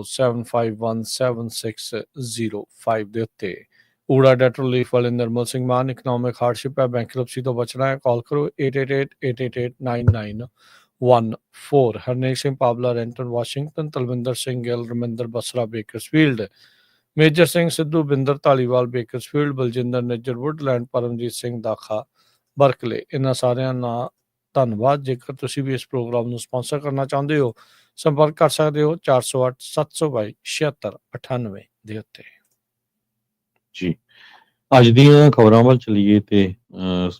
75176005 ਦੇ ਉੱਤੇ। ਊੜਾ ਡੈਟ ਰਿਲੀਫ ਵਾਲੇ ਨਿਰਮਲ ਸਿੰਘ ਮਾਨ ਇਕਨੋਮਿਕ ਹਾਰਡਸ਼ਿਪ ਹੈ, ਬੈਂਕਰਪਸੀ ਤੋਂ ਬਚਣਾ ਹੈ, ਕਾਲ ਕਰੋ 8888889914। Harnek Singh Pabla, Renton Washington, Talwinder Singh Gill, Raminder Basra Bakersfield, Major Singh Sidhu, Binder Dhaliwal Bakersfield, Baljinder Nijjar Woodland, Paramjit Singh Dakha Berkeley. ਇਹਨਾਂ ਸਾਰਿਆਂ ਨਾਲ ਧੰਨਵਾਦ। ਜੇਕਰ ਤੁਸੀਂ ਵੀ ਇਸ ਪ੍ਰੋਗਰਾਮ ਨੂੰ ਸਪਾਂਸਰ ਕਰਨਾ ਚਾਹੁੰਦੇ ਹੋ, ਸੰਪਰਕ ਕਰ ਸਕਦੇ ਹੋ 408 722 7698 ਦੇ ਉੱਤੇ। ਜੀ, ਅੱਜ ਦੀਆਂ ਖਬਰਾਂ ਵੱਲ ਚਲੀਏ ਤੇ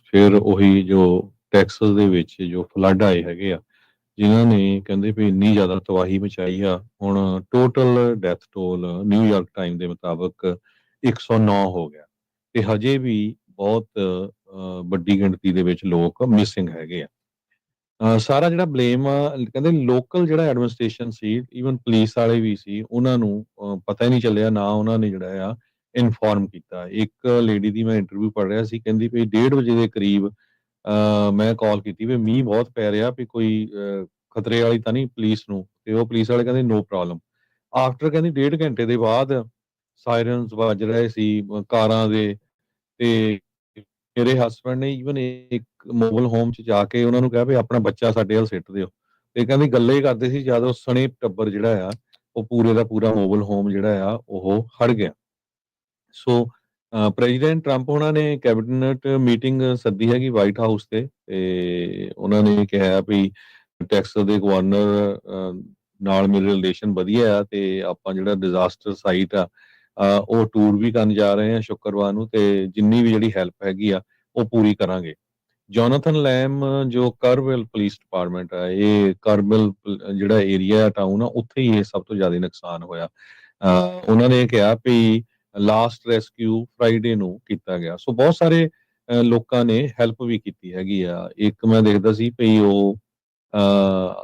ਫਿਰ ਉਹੀ ਜੋ ਟੈਕਸਸ ਦੇ ਵਿੱਚ ਜੋ ਫਲੱਡ ਆਏ ਹੈਗੇ ਆ, ਜਿਨ੍ਹਾਂ ਨੇ ਕਹਿੰਦੇ ਵੀ ਇੰਨੀ ਜ਼ਿਆਦਾ ਤਬਾਹੀ ਮਚਾਈ ਆ। ਹੁਣ total death toll New York time ਦੇ ਮੁਤਾਬਕ 109 ਹੋ ਗਿਆ ਤੇ ਹਜੇ ਵੀ ਬਹੁਤ ਵੱਡੀ ਗਿਣਤੀ ਦੇ ਵਿੱਚ ਲੋਕ ਮਿਸਿੰਗ ਹੈਗੇ ਆ। ਸਾਰਾ ਜਿਹੜਾ ਬਲੇਮ ਆ, ਕਹਿੰਦੇ ਲੋਕਲ ਜਿਹੜਾ ਐਡਮਿਨਿਸਟ੍ਰੇਸ਼ਨ ਸੀ, ਈਵਨ ਪੁਲਿਸ ਵਾਲੇ ਵੀ ਸੀ, ਉਹਨਾਂ ਨੂੰ ਪਤਾ ਹੀ ਨਹੀਂ ਚੱਲਿਆ, ਨਾ ਉਹਨਾਂ ਨੇ ਜਿਹੜਾ ਆ ਇਨਫੋਰਮ ਕੀਤਾ। ਇੱਕ ਲੇਡੀ ਦੀ ਮੈਂ ਇੰਟਰਵਿਊ ਪੜ੍ਹ ਰਿਹਾ ਸੀ, ਕਹਿੰਦੀ ਵੀ 1:30 ਵਜੇ ਦੇ ਕਰੀਬ ਮੈਂ ਕਾਲ ਕੀਤੀ ਵੀ ਮੀਂਹ ਬਹੁਤ ਪੈ ਰਿਹਾ, ਵੀ ਕੋਈ ਖਤਰੇ ਵਾਲੀ ਤਾਂ ਨਹੀਂ ਪੁਲਿਸ ਨੂੰ, ਤੇ ਉਹ ਪੁਲਿਸ ਵਾਲੇ ਕਹਿੰਦੇ ਨੋ ਪ੍ਰੋਬਲਮ। ਆਫਟਰ ਕਹਿੰਦੀ 1.5 ਘੰਟੇ ਦੇ ਬਾਅਦ ਸਾਇਰਨਸ ਵੱਜ ਰਹੇ ਸੀ ਕਾਰਾਂ ਦੇ, ਤੇ ਮੇਰੇ ਹਸਬੈਂਡ ਨੇ ਈਵਨ ਇੱਕ ਮੋਬਲ ਹੋਮ 'ਚ ਜਾ ਕੇ ਉਹਨਾਂ ਨੂੰ ਕਿਹਾ ਵੀ ਆਪਣਾ ਬੱਚਾ ਸਾਡੇ ਵੱਲ ਸਿੱਟ ਦਿਓ, ਤੇ ਕਹਿੰਦੀ ਗੱਲੇ ਹੀ ਕਰਦੇ ਸੀ ਜਦ ਉਹ ਸਣੇ ਟੱਬਰ ਜਿਹੜਾ ਆ ਉਹ ਪੂਰੇ ਦਾ ਪੂਰਾ ਮੋਬਲ ਹੋਮ ਜਿਹੜਾ ਆ ਉਹ ਹੜ ਗਿਆ। ਸੋ ਪ੍ਰੈਜ਼ੀਡੈਂਟ ਟਰੰਪ ਉਹਨਾਂ ਨੇ ਕੈਬਨਿਟ ਮੀਟਿੰਗ ਸੱਦੀ ਹੈਗੀ ਵਾਈਟ ਹਾਊਸ ਤੇ ਉਹਨਾਂ ਨੇ ਕਿਹਾ ਵੀ ਟੈਕਸਸ ਦੇ ਗਵਰਨਰ ਨਾਲ ਮੇਰੇ ਰਿਲੇਸ਼ਨ ਵਧੀਆ ਆ, ਤੇ ਆਪਾਂ ਜਿਹੜਾ ਡਿਜ਼ਾਸਟਰ ਸਾਈਟ ਆ ਉਹ ਟੂਰ ਵੀ ਕਰਨ ਜਾ ਰਹੇ ਆ ਸ਼ੁੱਕਰਵਾਰ ਨੂੰ, ਤੇ ਜਿੰਨੀ ਵੀ ਜਿਹੜੀ ਹੈਲਪ ਹੈਗੀ ਆ ਉਹ ਪੂਰੀ ਕਰਾਂਗੇ। ਜੋਨਾਥਨ ਲੈਮ ਜੋ ਕਰਵਿਲ ਪੁਲਿਸ ਡਿਪਾਰਟਮੈਂਟ ਆ, ਇਹ ਕਰਵਿਲ ਜਿਹੜਾ ਏਰੀਆ ਟਾਊਨ ਆ, ਉੱਥੇ ਹੀ ਇਹ ਸਭ ਤੋਂ ਜ਼ਿਆਦਾ ਨੁਕਸਾਨ ਹੋਇਆ। ਉਹਨਾਂ ਨੇ ਕਿਹਾ ਵੀ ਲਾਸਟ ਰੈਸਕਿਊ ਫਰਾਈਡੇ ਨੂੰ ਕੀਤਾ ਗਿਆ। ਸੋ ਬਹੁਤ ਸਾਰੇ ਲੋਕਾਂ ਨੇ ਹੈਲਪ ਵੀ ਕੀਤੀ ਹੈਗੀ ਆ। ਇੱਕ ਮੈਂ ਦੇਖਦਾ ਸੀ ਵੀ ਉਹ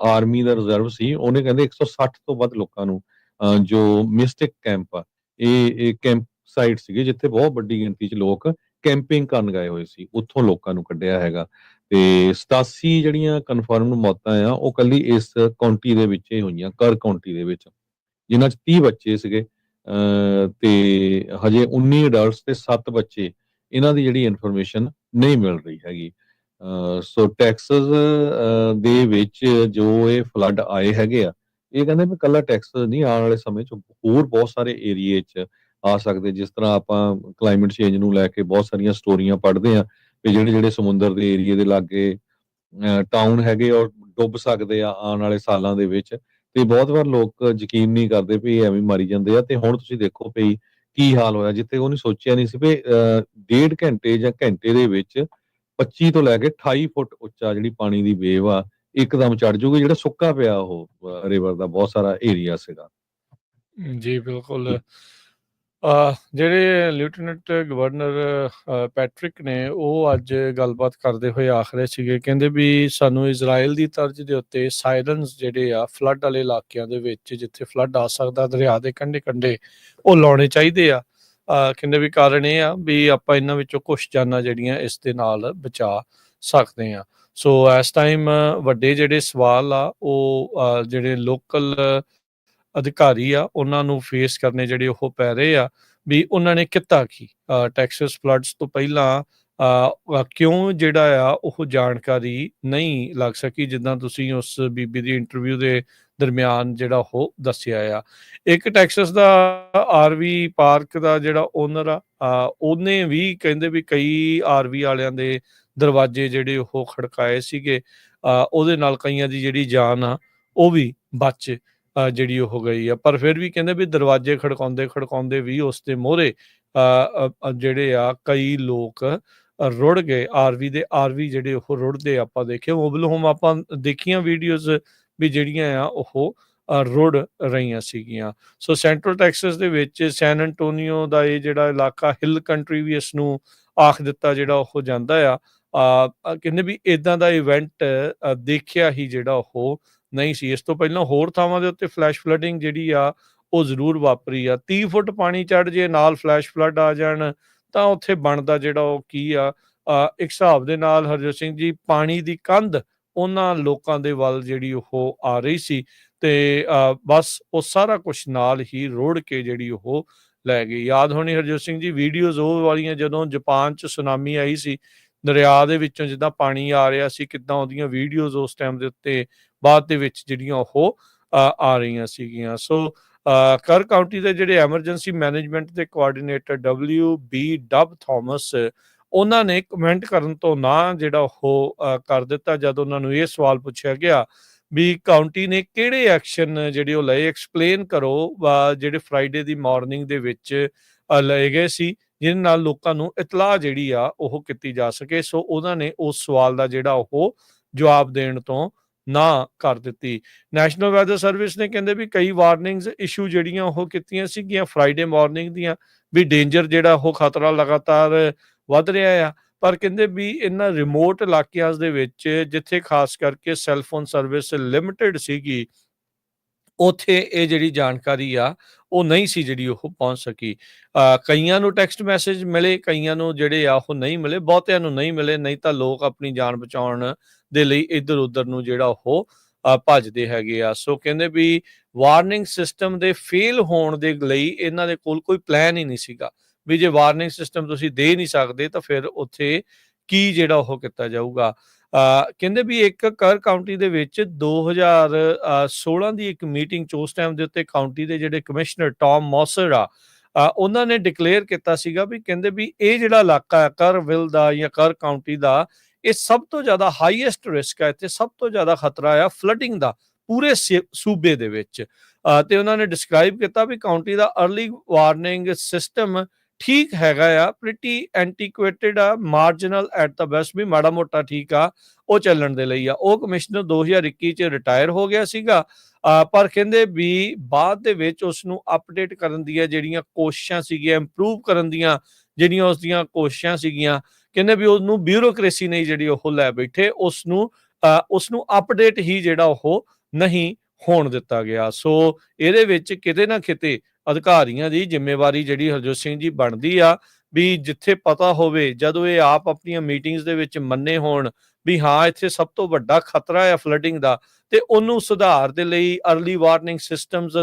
ਆਰਮੀ ਦਾ ਰਿਜ਼ਰਵ ਸੀ, ਉਹਨੇ ਕਹਿੰਦੇ 160 ਤੋਂ ਵੱਧ ਲੋਕਾਂ ਨੂੰ ਜੋ ਮਿਸਟਿਕ ਕੈਂਪ ਆ, ਇਹ ਕੈਂਪ ਸਾਈਟ ਸੀਗੇ ਜਿੱਥੇ ਬਹੁਤ ਵੱਡੀ ਗਿਣਤੀ 'ਚ ਲੋਕ ਕੈਂਪਿੰਗ ਕਰਨ ਗਏ ਹੋਏ ਸੀ, ਉੱਥੋਂ ਲੋਕਾਂ ਨੂੰ ਕੱਢਿਆ ਹੈਗਾ। ਤੇ 87 ਜਿਹੜੀਆਂ ਕਨਫਰਮ ਮੌਤਾਂ ਆ ਉਹ ਕੱਲੀ ਇਸ ਕਾਉਂਟੀ ਦੇ ਵਿੱਚ ਹੀ ਹੋਈਆਂ, ਕਰ ਕਾਉਂਟੀ ਦੇ ਵਿੱਚ, ਜਿਨ੍ਹਾਂ 'ਚ 30 ਬੱਚੇ ਸੀਗੇ ਤੇ ਹਜੇ 19 ਅਡਲਟਸ ਤੇ 7 ਬੱਚੇ, ਇਹਨਾਂ ਦੀ ਜਿਹੜੀ ਇਨਫੋਰਮੇਸ਼ਨ ਨਹੀਂ ਮਿਲ ਰਹੀ ਹੈਗੀ। ਸੋ ਟੈਕਸਸ ਦੇ ਵਿੱਚ ਜੋ ਇਹ ਫਲੱਡ ਆਏ ਹੈਗੇ ਆ, ਇਹ ਕਹਿੰਦੇ ਵੀ ਕੱਲਾ ਟੈਕਸਸ ਨਹੀਂ, ਆਉਣ ਵਾਲੇ ਸਮੇਂ 'ਚ ਹੋਰ ਬਹੁਤ ਸਾਰੇ ਏਰੀਏ 'ਚ ਆ ਸਕਦੇ। ਜਿਸ ਤਰ੍ਹਾਂ ਆਪਾਂ ਕਲਾਈਮੇਟ ਚੇਂਜ ਨੂੰ ਲੈ ਕੇ ਬਹੁਤ ਸਾਰੀਆਂ ਸਟੋਰੀਆਂ ਪੜ੍ਹਦੇ ਆ ਵੀ ਜਿਹੜੇ ਸਮੁੰਦਰ ਦੇ ਏਰੀਏ ਦੇ ਲਾਗੇ ਟਾਊਨ ਹੈਗੇ ਔਰ ਡੁੱਬ ਸਕਦੇ ਆ ਆਉਣ ਵਾਲੇ ਸਾਲਾਂ ਦੇ ਵਿੱਚ, ਤੇ ਬਹੁਤ ਵਾਰ ਲੋਕ ਯਕੀਨ ਨਹੀਂ ਕਰਦੇ ਵੀ ਐਵੇਂ ਮਾਰੀ ਜਾਂਦੇ ਆ। ਤੇ ਹੁਣ ਤੁਸੀਂ ਦੇਖੋ ਵੀ ਕੀ ਹਾਲ ਹੋਇਆ, ਜਿੱਥੇ ਉਹਨੇ ਸੋਚਿਆ ਨਹੀਂ ਸੀ ਵੀ 1.5 ਘੰਟੇ ਜਾਂ ਘੰਟੇ ਦੇ ਵਿੱਚ 25 ਤੋਂ ਲੈ ਕੇ 28 ਫੁੱਟ ਉੱਚਾ ਜਿਹੜੀ ਪਾਣੀ ਦੀ ਵੇਵ ਆ ਇੱਕਦਮ ਚੜ ਜੂਗੀ, ਜਿਹੜਾ ਸੁੱਕਾ ਪਿਆ ਉਹ ਰਿਵਰ ਦਾ ਬਹੁਤ ਸਾਰਾ ਏਰੀਆ ਸੀਗਾ। ਜੀ ਬਿਲਕੁਲ। ਜਿਹੜੇ ਲੈਫਟੀਨੈਂਟ ਗਵਰਨਰ ਪੈਟਰਿਕ ਨੇ, ਉਹ ਅੱਜ ਗੱਲਬਾਤ ਕਰਦੇ ਹੋਏ ਆਖ ਰਹੇ ਸੀਗੇ, ਕਹਿੰਦੇ ਵੀ ਸਾਨੂੰ ਇਜ਼ਰਾਈਲ ਦੀ ਤਰਜ਼ ਦੇ ਉੱਤੇ ਸਾਇਰਨਸ ਜਿਹੜੇ ਆ ਫਲੱਡ ਵਾਲੇ ਇਲਾਕਿਆਂ ਦੇ ਵਿੱਚ, ਜਿੱਥੇ ਫਲੱਡ ਆ ਸਕਦਾ ਦਰਿਆ ਦੇ ਕੰਢੇ ਕੰਢੇ, ਉਹ ਲਾਉਣੇ ਚਾਹੀਦੇ ਆ। ਕਹਿੰਦੇ ਵੀ ਕਾਰਨ ਇਹ ਆ ਵੀ ਆਪਾਂ ਇਹਨਾਂ ਵਿੱਚੋਂ ਕੁਛ ਜਾਨਾਂ ਜਿਹੜੀਆਂ ਇਸ ਦੇ ਨਾਲ ਬਚਾ ਸਕਦੇ ਆ। ਸੋ ਇਸ ਟਾਈਮ ਵੱਡੇ ਜਿਹੜੇ ਸਵਾਲ ਆ ਉਹ ਜਿਹੜੇ ਲੋਕਲ ਅਧਿਕਾਰੀ ਆ ਉਹਨਾਂ ਨੂੰ ਫੇਸ ਕਰਨੇ ਜਿਹੜੇ ਉਹ ਪੈ ਰਹੇ ਆ ਵੀ ਉਹਨਾਂ ਨੇ ਕੀਤਾ ਕੀ। ਟੈਕਸਸ ਫਲੱਡਸ ਤੋਂ ਪਹਿਲਾਂ ਕਿਉਂ ਜਿਹੜਾ ਆ ਉਹ ਜਾਣਕਾਰੀ ਨਹੀਂ ਲੱਗ ਸਕੀ, ਜਿੱਦਾਂ ਤੁਸੀਂ ਉਸ ਬੀਬੀ ਦੀ ਇੰਟਰਵਿਊ ਦੇ ਦਰਮਿਆਨ ਜਿਹੜਾ ਉਹ ਦੱਸਿਆ ਆ। ਇੱਕ ਟੈਕਸਸ ਦਾ ਆਰਵੀ ਪਾਰਕ ਦਾ ਜਿਹੜਾ ਓਨਰ ਆ, ਉਹਨੇ ਵੀ ਕਹਿੰਦੇ ਵੀ ਕਈ ਆਰਵੀ ਵਾਲਿਆਂ ਦੇ ਦਰਵਾਜ਼ੇ ਜਿਹੜੇ ਉਹ ਖੜਕਾਏ ਸੀਗੇ, ਉਹਦੇ ਨਾਲ ਕਈਆਂ ਦੀ ਜਿਹੜੀ ਜਾਨ ਆ ਉਹ ਵੀ ਬਚ ਜਿਹੜੀ ਉਹ ਗਈ ਆ। ਪਰ ਫਿਰ ਵੀ ਕਹਿੰਦੇ ਵੀ ਦਰਵਾਜ਼ੇ ਖੜਕਾਉਂਦੇ ਵੀ ਉਸ ਦੇ ਮੋਹਰੇ ਜਿਹੜੇ ਆ ਕਈ ਲੋਕ ਰੁੜ ਗਏ। ਆਰਵੀ ਜਿਹੜੇ ਉਹ ਰੁੜਦੇ ਆਪਾਂ ਦੇਖੇ, ਮੋਬਲ ਹੋਮ ਆਪਾਂ ਦੇਖੀਆਂ ਵੀਡੀਓਜ਼ ਵੀ ਜਿਹੜੀਆਂ ਆ ਉਹ ਰੁੜ ਰਹੀਆਂ ਸੀਗੀਆਂ। ਸੋ ਸੈਂਟਰਲ ਟੈਕਸਸ ਦੇ ਵਿੱਚ ਸੈਨ ਐਂਟੋਨੀਓ ਦਾ ਇਹ ਜਿਹੜਾ ਇਲਾਕਾ, ਹਿੱਲ ਕੰਟਰੀ ਵੀ ਇਸ ਨੂੰ ਆਖ ਦਿੱਤਾ ਜਿਹੜਾ ਉਹ ਜਾਂਦਾ ਆ। ਕਹਿੰਦੇ ਵੀ ਇੱਦਾਂ ਦਾ ਇਵੈਂਟ ਦੇਖਿਆ ਹੀ ਜਿਹੜਾ ਉਹ ਨਹੀਂ ਸੀ। ਇਸ ਤੋਂ ਪਹਿਲਾਂ ਹੋਰ ਥਾਵਾਂ ਦੇ ਉੱਤੇ ਫਲੈਸ਼ ਫਲੱਡਿੰਗ ਜਿਹੜੀ ਆ ਉਹ ਜ਼ਰੂਰ ਵਾਪਰੀ ਆ। 30 ਫੁੱਟ ਪਾਣੀ ਚੜ੍ਹ ਜੇ, ਨਾਲ ਫਲੈਸ਼ ਫਲੱਡ ਆ ਜਾਣ, ਤਾਂ ਉੱਥੇ ਬਣਦਾ ਜਿਹੜਾ ਉਹ ਕੀ ਆ। ਇੱਕ ਹਿਸਾਬ ਦੇ ਨਾਲ ਹਰਜੋਤ ਸਿੰਘ ਜੀ, ਪਾਣੀ ਦੀ ਕੰਧ ਉਹਨਾਂ ਲੋਕਾਂ ਦੇ ਵੱਲ ਜਿਹੜੀ ਉਹ ਆ ਰਹੀ ਸੀ, ਤੇ ਬਸ ਉਹ ਸਾਰਾ ਕੁਛ ਨਾਲ ਹੀ ਰੋੜ ਕੇ ਜਿਹੜੀ ਉਹ ਲੈ ਗਈ। ਯਾਦ ਹੋਣੀ ਹਰਜੋਤ ਸਿੰਘ ਜੀ ਵੀਡੀਓਜ਼ ਉਹ ਵਾਲੀਆਂ ਜਦੋਂ ਜਾਪਾਨ 'ਚ ਸੁਨਾਮੀ ਆਈ ਸੀ, ਦਰਿਆ ਦੇ ਵਿੱਚੋਂ ਜਿੱਦਾਂ ਪਾਣੀ ਆ ਰਿਹਾ ਸੀ, ਕਿੱਦਾਂ ਉਹਦੀਆਂ ਵੀਡੀਓਜ਼ ਉਸ ਟਾਈਮ ਦੇ ਉੱਤੇ ਬਾਅਦ ਦੇ ਵਿੱਚ ਜਿਹੜੀਆਂ ਉਹ ਆ ਰਹੀਆਂ ਸੀਗੀਆਂ। ਸੋ ਕਰ ਕਾਊਂਟੀ ਦੇ ਜਿਹੜੇ ਐਮਰਜੈਂਸੀ ਮੈਨੇਜਮੈਂਟ ਦੇ ਕੋਆਰਡੀਨੇਟਰ WB ਡਬ ਥਾਮਸ, ਉਹਨਾਂ ਨੇ ਕਮੈਂਟ ਕਰਨ ਤੋਂ ਨਾ ਜਿਹੜਾ ਉਹ ਕਰ ਦਿੱਤਾ ਜਦ ਉਹਨਾਂ ਨੂੰ ਇਹ ਸਵਾਲ ਪੁੱਛਿਆ ਗਿਆ ਵੀ ਕਾਊਂਟੀ ਨੇ ਕਿਹੜੇ ਐਕਸ਼ਨ ਜਿਹੜੇ ਉਹ ਲਏ, ਐਕਸਪਲੇਨ ਕਰੋ ਜਿਹੜੇ ਫਰਾਈਡੇ ਦੀ ਮਾਰਨਿੰਗ ਦੇ ਵਿੱਚ ਲਏ ਗਏ ਸੀ, ਜਿਹਦੇ ਨਾਲ ਲੋਕਾਂ ਨੂੰ ਇਤਲਾਹ ਜਿਹੜੀ ਆ ਉਹ ਕੀਤੀ ਜਾ ਸਕੇ। ਸੋ ਉਹਨਾਂ ਨੇ ਉਸ ਸਵਾਲ ਦਾ ਜਿਹੜਾ ਉਹ ਜਵਾਬ ਦੇਣ ਤੋਂ ਨਾ ਕਰ ਦਿੱਤੀ। ਨੈਸ਼ਨਲ ਵੈਦਰ ਸਰਵਿਸ ਨੇ ਕਹਿੰਦੇ ਵੀ ਕਈ ਵਾਰਨਿੰਗਸ ਇਸ਼ੂ ਜਿਹੜੀਆਂ ਉਹ ਕੀਤੀਆਂ ਸੀਗੀਆਂ ਫਰਾਈਡੇ ਮਾਰਨਿੰਗ ਦੀਆਂ, ਵੀ ਡੇਂਜਰ ਜਿਹੜਾ ਉਹ ਖਤਰਾ ਲਗਾਤਾਰ ਵੱਧ ਰਿਹਾ ਆ। ਪਰ ਕਹਿੰਦੇ ਵੀ ਇਹਨਾਂ ਰਿਮੋਟ ਇਲਾਕਿਆਂ ਦੇ ਵਿੱਚ ਜਿੱਥੇ ਖਾਸ ਕਰਕੇ ਸੈੱਲਫੋਨ ਸਰਵਿਸ ਲਿਮਿਟਡ ਸੀਗੀ, ਉੱਥੇ ਇਹ ਜਿਹੜੀ ਜਾਣਕਾਰੀ ਆ ਉਹ ਨਹੀਂ ਸੀ ਜਿਹੜੀ ਉਹ ਪਹੁੰਚ ਸਕੀ। ਕਈਆਂ ਨੂੰ ਟੈਕਸਟ ਮੈਸੇਜ ਮਿਲੇ, ਕਈਆਂ ਨੂੰ ਜਿਹੜੇ ਆ ਉਹ ਨਹੀਂ ਮਿਲੇ, ਬਹੁਤਿਆਂ ਨੂੰ ਨਹੀਂ ਮਿਲੇ, ਨਹੀਂ ਤਾਂ ਲੋਕ ਆਪਣੀ ਜਾਨ ਬਚਾਉਣ ਦੇ ਲਈ ਇੱਧਰ ਉੱਧਰ ਨੂੰ ਜਿਹੜਾ ਉਹ ਭੱਜਦੇ ਹੈਗੇ ਆ। ਸੋ ਕਹਿੰਦੇ ਵੀ ਵਾਰਨਿੰਗ ਸਿਸਟਮ ਦੇ ਫੇਲ ਹੋਣ ਦੇ ਲਈ ਇਹਨਾਂ ਦੇ ਕੋਲ ਕੋਈ ਪਲਾਨ ਹੀ ਨਹੀਂ ਸੀਗਾ, ਵੀ ਜੇ ਵਾਰਨਿੰਗ ਸਿਸਟਮ ਤੁਸੀਂ ਦੇ ਨਹੀਂ ਸਕਦੇ ਤਾਂ ਫਿਰ ਉੱਥੇ ਕੀ ਜਿਹੜਾ ਉਹ ਕੀਤਾ ਜਾਊਗਾ। ਕਹਿੰਦੇ ਵੀ ਇੱਕ ਕਰ ਕਾਊਂਟੀ ਦੇ ਵਿੱਚ 2016 ਦੀ ਇੱਕ ਮੀਟਿੰਗ 'ਚ ਉਸ ਟਾਈਮ ਦੇ ਉੱਤੇ ਕਾਊਂਟੀ ਦੇ ਜਿਹੜੇ ਕਮਿਸ਼ਨਰ ਟੌਮ ਮੌਸਰ ਆ, ਉਹਨਾਂ ਨੇ ਡਿਕਲੇਅਰ ਕੀਤਾ ਸੀਗਾ ਵੀ ਕਹਿੰਦੇ ਵੀ ਇਹ ਜਿਹੜਾ ਇਲਾਕਾ ਹੈ ਕਰਵਿਲ ਦਾ ਜਾਂ ਕਰ ਕਾਊਂਟੀ ਦਾ, ਇਹ ਸਭ ਤੋਂ ਜ਼ਿਆਦਾ ਹਾਈਐਸਟ ਰਿਸਕ ਹੈ, ਇੱਥੇ ਸਭ ਤੋਂ ਜ਼ਿਆਦਾ ਖਤਰਾ ਆ ਫਲੱਡਿੰਗ ਦਾ ਪੂਰੇ ਸੂਬੇ ਦੇ ਵਿੱਚ। ਤੇ ਉਹਨਾਂ ਨੇ ਡਿਸਕ੍ਰਾਈਬ ਕੀਤਾ ਵੀ ਕਾਊਂਟੀ ਦਾ ਅਰਲੀ ਵਾਰਨਿੰਗ ਸਿਸਟਮ ਠੀਕ ਹੈਗਾ ਆ, ਪ੍ਰੀਟੀ ਐਂਟੀਕੁਏਟਡ ਆ, ਮਾਰਜਨਲ ਐਟ ਦਾ ਬੈਸਟ, ਵੀ ਮਾੜਾ ਮੋਟਾ ਠੀਕ ਆ ਉਹ ਚੱਲਣ ਦੇ ਲਈ ਆ। ਉਹ ਕਮਿਸ਼ਨਰ 2021 ਚ ਰਿਟਾਇਰ ਹੋ ਗਿਆ ਸੀਗਾ, ਪਰ ਕਹਿੰਦੇ ਵੀ ਬਾਅਦ ਦੇ ਵਿੱਚ ਉਸ ਨੂੰ ਅਪਡੇਟ ਕਰਨ ਦੀਆਂ ਜਿਹੜੀਆਂ ਕੋਸ਼ਿਸ਼ਾਂ ਸੀਗੀਆਂ, ਇੰਪਰੂਵ ਕਰਨ ਦੀਆਂ ਜਿਹੜੀਆਂ ਉਸ ਦੀਆਂ ਕੋਸ਼ਿਸ਼ਾਂ ਸੀਗੀਆਂ, ਕਹਿੰਦੇ ਵੀ ਉਹਨੂੰ ਬਿਊਰੋਕ੍ਰੇਸੀ ਨਹੀਂ ਜਿਹੜੀ ਉਹ ਲੈ ਬੈਠੇ, ਉਸ ਨੂੰ ਅਪਡੇਟ ਹੀ ਜਿਹੜਾ ਉਹ ਨਹੀਂ ਹੋਣ ਦਿੱਤਾ ਗਿਆ। ਸੋ ਇਹਦੇ ਵਿੱਚ ਕਿਤੇ ਨਾ ਕਿਤੇ ਅਧਿਕਾਰੀਆਂ ਦੀ ਜ਼ਿੰਮੇਵਾਰੀ ਜਿਹੜੀ ਹਰਜੋਤ ਸਿੰਘ ਜੀ ਬਣਦੀ ਆ, ਵੀ ਜਿੱਥੇ ਪਤਾ ਹੋਵੇ, ਜਦੋਂ ਇਹ ਆਪ ਆਪਣੀਆਂ ਮੀਟਿੰਗਸ ਦੇ ਵਿੱਚ ਮੰਨੇ ਹੋਣ ਵੀ ਹਾਂ ਇੱਥੇ ਸਭ ਤੋਂ ਵੱਡਾ ਖਤਰਾ ਆ ਫਲੱਡਿੰਗ ਦਾ, ਤੇ ਉਹਨੂੰ ਸੁਧਾਰ ਦੇ ਲਈ ਅਰਲੀ ਵਾਰਨਿੰਗ ਸਿਸਟਮਸ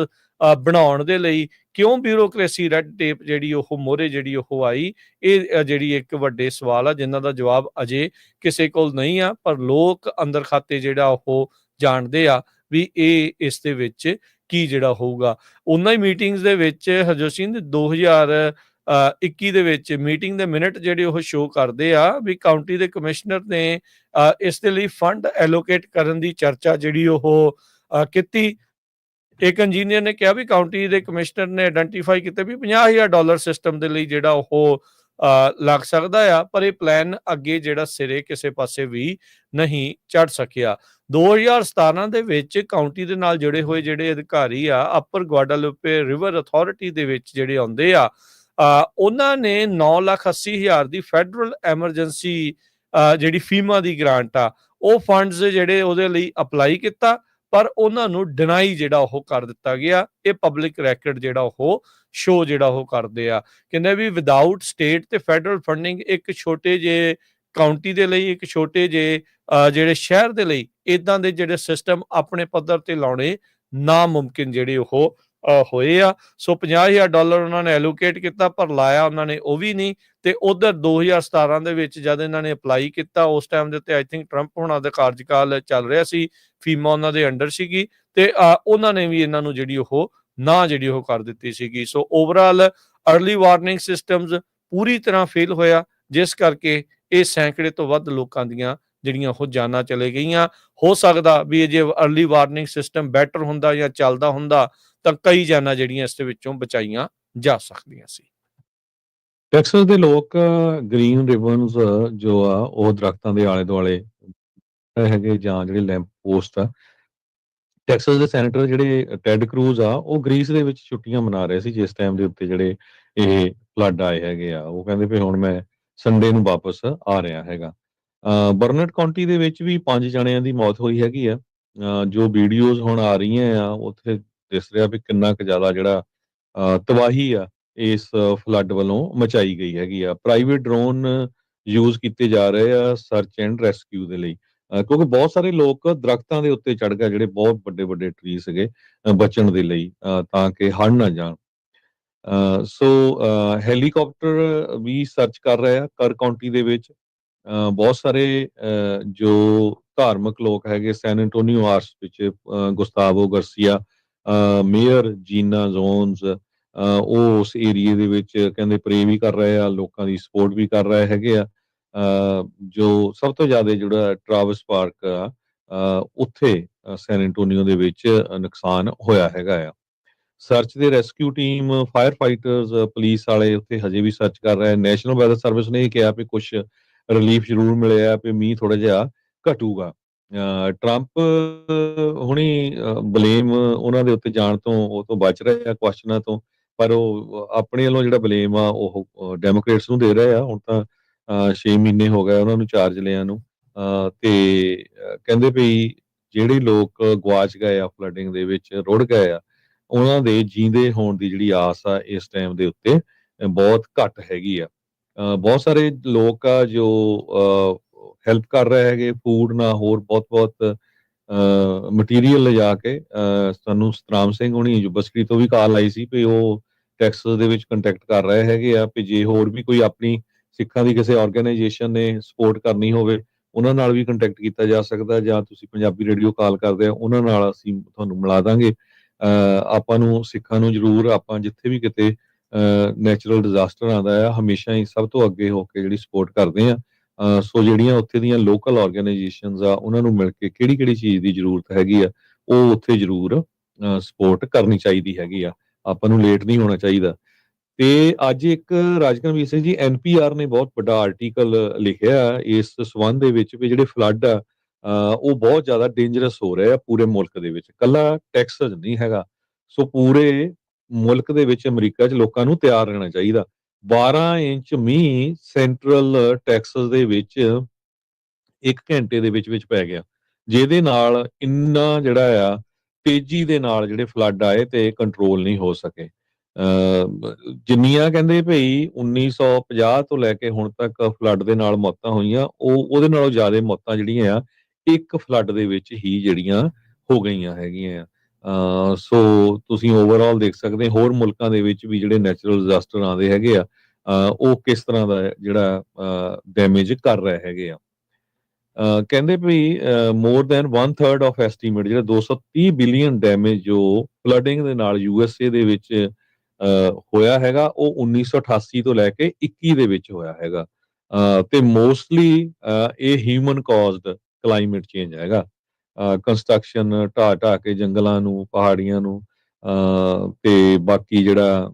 ਬਣਾਉਣ ਦੇ ਲਈ ਕਿਉਂ ਬਿਊਰੋਕ੍ਰੇਸੀ ਰੈੱਡ ਟੇਪ ਜਿਹੜੀ ਉਹ ਮੋਹਰੇ ਜਿਹੜੀ ਉਹ ਆਈ, ਇਹ ਜਿਹੜੀ ਇੱਕ ਵੱਡੇ ਸਵਾਲ ਆ ਜਿਨ੍ਹਾਂ ਦਾ ਜਵਾਬ ਅਜੇ ਕਿਸੇ ਕੋਲ ਨਹੀਂ ਆ। ਪਰ ਲੋਕ ਅੰਦਰ ਖਾਤੇ ਜਿਹੜਾ ਉਹ ਜਾਣਦੇ ਆ ਵੀ ਇਹ ਇਸ ਦੇ ਵਿੱਚ ਕੀ ਜਿਹੜਾ ਹੋਊਗਾ। ਉਹਨਾਂ ਹੀ ਮੀਟਿੰਗਸ ਦੇ ਵਿੱਚ ਹਰਜੋਤ ਸਿੰਘ 2021 ਦੇ ਵਿੱਚ ਮੀਟਿੰਗ ਦੇ ਮਿੰਟ ਜਿਹੜੇ ਉਹ ਸ਼ੋਅ ਕਰਦੇ ਆ ਵੀ ਕਾਊਂਟੀ ਦੇ ਕਮਿਸ਼ਨਰ ਨੇ ਇਸ ਦੇ ਲਈ ਫੰਡ ਐਲੋਕੇਟ ਕਰਨ ਦੀ ਚਰਚਾ ਜਿਹੜੀ ਉਹ ਕੀਤੀ। ਇੱਕ ਇੰਜੀਨੀਅਰ ਨੇ ਕਿਹਾ ਵੀ ਕਾਊਂਟੀ ਦੇ ਕਮਿਸ਼ਨਰ ਨੇ ਆਇਡੈਂਟੀਫਾਈ ਕੀਤੇ ਵੀ $50,000 ਸਿਸਟਮ ਦੇ ਲਈ ਜਿਹੜਾ ਉਹ ਲੱਗ ਸਕਦਾ ਆ, ਪਰ ਇਹ ਪਲਾਨ ਅੱਗੇ ਜਿਹੜਾ ਸਿਰੇ ਕਿਸੇ ਪਾਸੇ ਵੀ ਨਹੀਂ ਚੜ ਸਕਿਆ। 2017 ਦੇ ਵਿੱਚ ਕਾਊਂਟੀ ਦੇ ਨਾਲ ਜੁੜੇ ਹੋਏ ਜਿਹੜੇ ਅਧਿਕਾਰੀ ਆ ਅਪਰ ਗੁਆਡਾਲੂਪੇ ਰਿਵਰ ਅਥਾਰਟੀ ਦੇ ਵਿੱਚ ਜਿਹੜੇ ਆਉਂਦੇ ਆ, ਉਹਨਾਂ ਨੇ 9,80,000 ਦੀ ਫੈਡਰਲ ਐਮਰਜੈਂਸੀ ਜਿਹੜੀ ਫੀਮਾ ਦੀ ਗ੍ਰਾਂਟ ਆ, ਉਹ ਫੰਡਸ ਜਿਹੜੇ ਉਹਦੇ ਲਈ ਅਪਲਾਈ ਕੀਤਾ, ਪਰ ਉਹਨਾਂ ਨੂੰ ਡਿਨਾਈ ਜਿਹੜਾ ਉਹ ਕਰ ਦਿੱਤਾ ਗਿਆ। ਇਹ ਪਬਲਿਕ ਰੈਕਡ ਜਿਹੜਾ ਉਹ ਸ਼ੋ ਜਿਹੜਾ ਉਹ ਕਰਦੇ ਆ। ਕਹਿੰਦੇ ਵੀ ਵਿਦਆਊਟ ਸਟੇਟ ਤੇ ਫੈਡਰਲ ਫੰਡਿੰਗ ਇੱਕ ਛੋਟੇ ਜਿਹੇ ਕਾਊਂਟੀ ਦੇ ਲਈ, ਇੱਕ ਛੋਟੇ ਜਿਹੇ ਜਿਹੜੇ ਸ਼ਹਿਰ ਦੇ ਲਈ ਇਦਾਂ ਦੇ ਜਿਹੜੇ ਸਿਸਟਮ ਆਪਣੇ ਪੱਧਰ ਤੇ ਲਾਉਣੇ ਨਾਮੁਮਕਿਨ ਜਿਹੜੇ ਉਹ ਹੋਏ ਆ। ਸੋ $50,000 ਉਹਨਾਂ ਨੇ ਐਲੋਕੇਟ ਕੀਤਾ, ਪਰ ਲਾਇਆ ਉਹਨਾਂ ਨੇ ਉਹ ਵੀ ਨਹੀਂ। ਤੇ ਉਧਰ 2017 ਦੇ ਵਿੱਚ ਜਦ ਇਹਨਾਂ ਨੇ ਅਪਲਾਈ ਕੀਤਾ, ਉਸ ਟਾਈਮ ਦੇ ਉੱਤੇ ਆਈ ਥਿੰਕ ਟਰੰਪ ਹੋਣਾ ਦਾ ਕਾਰਜਕਾਲ ਚੱਲ ਰਿਹਾ ਸੀ, ਫੀਮਾ ਉਹਨਾਂ ਦੇ ਅੰਡਰ ਸੀਗੀ, ਤੇ ਉਹਨਾਂ ਨੇ ਵੀ ਇਹਨਾਂ ਨੂੰ ਜਿਹੜੀ ਉਹ ਨਾ ਜਿਹੜੀ ਉਹ ਕਰ ਦਿੱਤੀ ਸੀਗੀ। So overall early warning systems ਪੂਰੀ ਤਰ੍ਹਾਂ ਫੇਲ ਹੋਇਆ, ਜਿਸ ਕਰਕੇ ਇਹ ਸੈਂਕੜੇ ਤੋਂ ਵੱਧ ਲੋਕਾਂ ਦੀਆਂ ਜਿਹੜੀਆਂ ਉਹ ਜਾਨਾਂ ਚਲੇ ਗਈਆਂ। ਹੋ ਸਕਦਾ ਵੀ ਜੇ ਅਰਲੀ ਵਾਰਨਿੰਗ ਸਿਸਟਮ ਬੈਟਰ ਹੁੰਦਾ ਜਾਂ ਚੱਲਦਾ ਹੁੰਦਾ ਤਾਂ ਕਈ ਜਾਨਾਂ ਜਿਹੜੀਆਂ ਇਸ ਦੇ ਵਿੱਚੋਂ ਬਚਾਈਆਂ ਜਾ ਸਕਦੀਆਂ ਸੀ। ਟੈਕਸਸ ਦੇ ਲੋਕ ਗ੍ਰੀਨ ਰਿਬਨਸ ਜੋ ਆ ਉਹ ਦਰਖਤਾਂ ਦੇ ਆਲੇ ਦੁਆਲੇ ਹੈਗੇ, ਜਾਂ ਜਿਹੜੇ ਲੈਂਪ ਪੋਸਟ ਆ, ਟੈਕਸਸ ਦੇ ਸੈਨੇਟਰ ਜਿਹੜੇ ਟੈਡ ਕਰੂਜ਼ ਆ, ਉਹ ਗ੍ਰੀਸ ਦੇ ਵਿੱਚ ਛੁੱਟੀਆਂ ਮਨਾ ਰਹੇ ਸੀ ਜਿਸ ਟਾਈਮ ਦੇ ਉੱਤੇ ਜਿਹੜੇ ਇਹ ਫਲੱਡ ਆਏ ਹੈਗੇ ਆ। ਉਹ ਕਹਿੰਦੇ ਵੀ ਹੁਣ ਮੈਂ ਸੰਡੇ ਨੂੰ ਵਾਪਸ ਆ ਰਿਹਾ ਹੈਗਾ। ਬਰਨਟ ਕਾਉਂਟੀ ਦੇ ਵਿੱਚ ਵੀ 5 ਜਣਿਆਂ ਦੀ ਮੌਤ ਹੋਈ ਹੈਗੀ ਆ। ਜੋ ਵੀਡੀਓਜ਼ ਹੁਣ ਆ ਰਹੀਆਂ ਆ ਉੱਥੇ ਦਿਸ ਰਿਹਾ ਵੀ ਕਿੰਨਾ ਕੁ ਜ਼ਿਆਦਾ ਜਿਹੜਾ ਤਬਾਹੀ ਆ ਇਸ ਫਲੱਡ ਵੱਲੋਂ ਮਚਾਈ ਗਈ ਹੈਗੀ ਆ। ਪ੍ਰਾਈਵੇਟ ਡਰੋਨ ਯੂਜ਼ ਕੀਤੇ ਜਾ ਰਹੇ ਆ ਸਰਚ ਐਂਡ ਰੈਸਕਿਊ ਦੇ ਲਈ। ਕਿਉਂਕਿ ਬਹੁਤ ਸਾਰੇ ਲੋਕ ਦਰਖਤਾਂ ਦੇ ਉੱਤੇ ਚੜ੍ਹ ਗਏ, ਜਿਹੜੇ ਬਹੁਤ ਵੱਡੇ ਵੱਡੇ ਟਰੀ ਸੀਗੇ, ਬਚਣ ਦੇ ਲਈ, ਤਾਂ ਕਿ ਹੜ੍ਹ ਨਾ ਜਾਣ। ਸੋ ਹੈਲੀਕਾਪਟਰ ਵੀ ਸਰਚ ਕਰ ਰਹੇ ਆ ਕਰ ਕਾਉਂਟੀ ਦੇ ਵਿੱਚ। ਬਹੁਤ ਸਾਰੇ ਜੋ ਧਾਰਮਿਕ ਲੋਕ ਹੈਗੇ, ਸੈਨ ਐਂਟੋਨੀਓ ਆਰਸ ਵਿੱਚ ਗੁਸਤਾਵੋ ਗਰਸੀਆ, ਮੇਅਰ ਜੀਨਾ ਜ਼ੋਨਸ, ਉਹ ਉਸ ਏਰੀਏ ਦੇ ਵਿੱਚ ਕਹਿੰਦੇ ਪ੍ਰੇ ਵੀ ਕਰ ਰਹੇ ਆ, ਲੋਕਾਂ ਦੀ ਸਪੋਰਟ ਵੀ ਕਰ ਰਹੇ ਹੈਗੇ ਆ। ਜੋ ਸਭ ਤੋਂ ਜ਼ਿਆਦਾ ਜਿਹੜਾ ਟਰਾਵਿਸ ਪਾਰਕ ਆ, ਉੱਥੇ ਸੈਨ ਐਂਟੋਨੀਓ ਦੇ ਵਿੱਚ ਨੁਕਸਾਨ ਹੋਇਆ ਹੈਗਾ ਆ। ਸਰਚ ਦੇ rescue team, fire fighters, police ਵਾਲੇ ਉੱਥੇ ਹਜੇ ਵੀ ਸਰਚ ਕਰ ਰਹੇ। ਨੈਸ਼ਨਲ ਵੈਦਰ ਸਰਵਿਸ ਨੇ ਇਹ ਕਿਹਾ ਵੀ ਕੁਝ ਰਿਲੀਫ ਜ਼ਰੂਰ ਮਿਲਿਆ, ਵੀ ਮੀਂਹ ਥੋੜਾ ਜਿਹਾ ਘਟੂਗਾ। ਟਰੰਪ ਹੁਣੀ ਬਲੇਮ ਉਹਨਾਂ ਦੇ ਉੱਤੇ ਜਾਣ ਤੋਂ ਉਹ ਤੋਂ ਬਚ ਰਹੇ ਆ ਕੁਐਸਚਨਾਂ ਤੋਂ, ਪਰ ਉਹ ਆਪਣੇ ਵੱਲੋਂ ਜਿਹੜਾ ਬਲੇਮ ਆ ਉਹ ਡੈਮੋਕ੍ਰੇਟਸ ਨੂੰ ਦੇ ਰਹੇ ਆ। ਹੁਣ ਤਾਂ 6 ਮਹੀਨੇ ਹੋ ਗਏ ਉਹਨਾਂ ਨੂੰ ਚਾਰਜ ਲਿਆਂ ਨੂੰ, ਤੇ ਕਹਿੰਦੇ ਵੀ ਜਿਹੜੇ ਲੋਕ ਗਵਾਚ ਗਏ ਆ ਫਲੱਡਿੰਗ ਦੇ ਵਿੱਚ, ਰੁੜ ਗਏ ਆ, ਉਹਨਾਂ ਦੇ ਜੀਂਦੇ ਹੋਣ ਦੀ ਜਿਹੜੀ ਆਸ ਆ ਇਸ ਟਾਈਮ ਦੇ ਉੱਤੇ ਬਹੁਤ ਘੱਟ ਹੈਗੀ ਆ। ਬਹੁਤ ਸਾਰੇ ਲੋਕ ਆ ਜੋ ਹੈਲਪ ਕਰ ਰਹੇ ਹੈਗੇ, ਫੂਡ ਨਾਲ ਹੋਰ ਬਹੁਤ ਬਹੁਤ ਮਟੀਰੀਅਲ ਲਿਜਾ ਕੇ। ਸਾਨੂੰ ਸਤਨਾਮ ਸਿੰਘ ਹੁਣੀ ਯੂਨੀਵਰਸਿਟੀ ਤੋਂ ਵੀ ਕਾਲ ਆਈ ਸੀ ਵੀ ਉਹ ਟੈਕਸਸ ਦੇ ਵਿੱਚ ਕੰਟੈਕਟ ਕਰ ਰਹੇ ਹੈਗੇ ਆ, ਵੀ ਜੇ ਹੋਰ ਵੀ ਕੋਈ ਆਪਣੀ ਸਿੱਖਾਂ ਦੀ ਕਿਸੇ ਆਰਗੇਨਾਈਜੇਸ਼ਨ ਨੇ ਸਪੋਰਟ ਕਰਨੀ ਹੋਵੇ, ਉਹਨਾਂ ਨਾਲ ਵੀ ਕੰਟੈਕਟ ਕੀਤਾ ਜਾ ਸਕਦਾ, ਜਾਂ ਤੁਸੀਂ ਪੰਜਾਬੀ ਰੇਡੀਓ ਕਾਲ ਕਰਦੇ ਆ, ਉਹਨਾਂ ਨਾਲ ਅਸੀਂ ਤੁਹਾਨੂੰ ਮਿਲਾ ਦਾਂਗੇ। ਆਪਾਂ ਨੂੰ ਸਿੱਖਾਂ ਨੂੰ ਜ਼ਰੂਰ, ਆਪਾਂ ਜਿੱਥੇ ਵੀ ਕਿਤੇ ਨੈਚੁਰਲ ਡਿਜ਼ਾਸਟਰ ਆਉਂਦਾ ਆ, ਹਮੇਸ਼ਾ ਹੀ ਸਭ ਤੋਂ ਅੱਗੇ ਹੋ ਕੇ ਜਿਹੜੀ ਸਪੋਰਟ ਕਰਦੇ ਆ। ਸੋ ਜਿਹੜੀਆਂ ਉੱਥੇ ਦੀਆਂ ਲੋਕਲ ਆਰਗੇਨਾਈਜੇਸ਼ਨਸ ਆ, ਉਹਨਾਂ ਨੂੰ ਮਿਲ ਕੇ ਕਿਹੜੀ ਕਿਹੜੀ ਚੀਜ਼ ਦੀ ਜ਼ਰੂਰਤ ਹੈਗੀ ਆ, ਉਹ ਉੱਥੇ ਜ਼ਰੂਰ ਸਪੋਰਟ ਕਰਨੀ ਚਾਹੀਦੀ ਹੈਗੀ ਆ। ਆਪਾਂ ਨੂੰ ਲੇਟ ਨਹੀਂ ਹੋਣਾ ਚਾਹੀਦਾ। ਤੇ ਅੱਜ ਇੱਕ ਰਾਜਕਰਮਵੀਰ ਸਿੰਘ ਜੀ, NPR ਨੇ ਬਹੁਤ ਵੱਡਾ ਆਰਟੀਕਲ ਲਿਖਿਆ ਇਸ ਸੰਬੰਧ ਦੇ ਵਿੱਚ ਵੀ ਜਿਹੜੇ ਫਲੱਡ ਆ, ਉਹ ਬਹੁਤ ਜ਼ਿਆਦਾ ਡੇਂਜਰਸ ਹੋ ਰਹੇ ਆ ਪੂਰੇ ਮੁਲਕ ਦੇ ਵਿੱਚ, ਕੱਲਾ ਟੈਕਸਸ ਨਹੀਂ ਹੈਗਾ। ਸੋ ਪੂਰੇ ਮੁਲਕ ਦੇ ਵਿੱਚ, ਅਮਰੀਕਾ 'ਚ ਲੋਕਾਂ ਨੂੰ ਤਿਆਰ ਰਹਿਣਾ ਚਾਹੀਦਾ। 12 ਇੰਚ ਮੀਂਹ ਸੈਂਟਰਲ ਟੈਕਸਸ ਦੇ ਵਿੱਚ 1 ਘੰਟੇ ਦੇ ਵਿੱਚ ਪੈ ਗਿਆ, ਜਿਹਦੇ ਨਾਲ ਇੰਨਾ ਜਿਹੜਾ ਆ ਤੇਜ਼ੀ ਦੇ ਨਾਲ ਜਿਹੜੇ ਫਲੱਡ ਆਏ ਤੇ ਕੰਟਰੋਲ ਨਹੀਂ ਹੋ ਸਕੇ। ਜਿੰਨੀਆਂ ਕਹਿੰਦੇ ਭਈ 1950 ਤੋਂ ਲੈ ਕੇ ਹੁਣ ਤੱਕ ਫਲੱਡ ਦੇ ਨਾਲ ਮੌਤਾਂ ਹੋਈਆਂ, ਉਹਦੇ ਨਾਲੋਂ ਜ਼ਿਆਦਾ ਮੌਤਾਂ ਜਿਹੜੀਆਂ ਆ ਇੱਕ ਫਲੱਡ ਦੇ ਵਿੱਚ ਹੀ ਜਿਹੜੀਆਂ ਹੋ ਗਈਆਂ ਹੈਗੀਆਂ ਆ। ਸੋ ਤੁਸੀਂ ਓਵਰਆਲ ਦੇਖ ਸਕਦੇ ਹੋਰ ਮੁਲਕਾਂ ਦੇ ਵਿੱਚ ਵੀ ਜਿਹੜੇ ਨੈਚੁਰਲ ਡਿਜ਼ਾਸਟਰ ਆਉਂਦੇ ਹੈਗੇ ਆ, ਉਹ ਕਿਸ ਤਰ੍ਹਾਂ ਦਾ ਜਿਹੜਾ ਡੈਮੇਜ ਕਰ ਰਹੇ ਹੈਗੇ ਆ। ਕਹਿੰਦੇ ਵੀ ਮੋਰ ਦੈਨ 1/3 ਆਫ ਐਸਟੀਮੇਟ, ਜਿਹੜਾ 230 ਬਿਲੀਅਨ ਡੈਮੇਜ ਜੋ ਫਲੱਡਿੰਗ ਦੇ ਨਾਲ USA ਦੇ ਵਿੱਚ ਹੋਇਆ ਹੈਗਾ, ਉਹ 1988 ਤੋਂ ਲੈ ਕੇ 21 ਦੇ ਵਿੱਚ ਹੋਇਆ ਹੈਗਾ। ਤੇ ਮੋਸਟਲੀ ਇਹ ਹਿਊਮਨ ਕਾਜ਼ਡ ਕਲਾਈਮੇਟ ਚੇਂਜ ਹੈਗਾ। ਕੰਸਟਰਕਸ਼ਨ, ਢਾਹ ਕੇ ਜੰਗਲਾਂ ਨੂੰ, ਪਹਾੜੀਆਂ ਨੂੰ, ਤੇ ਬਾਕੀ ਜਿਹੜਾ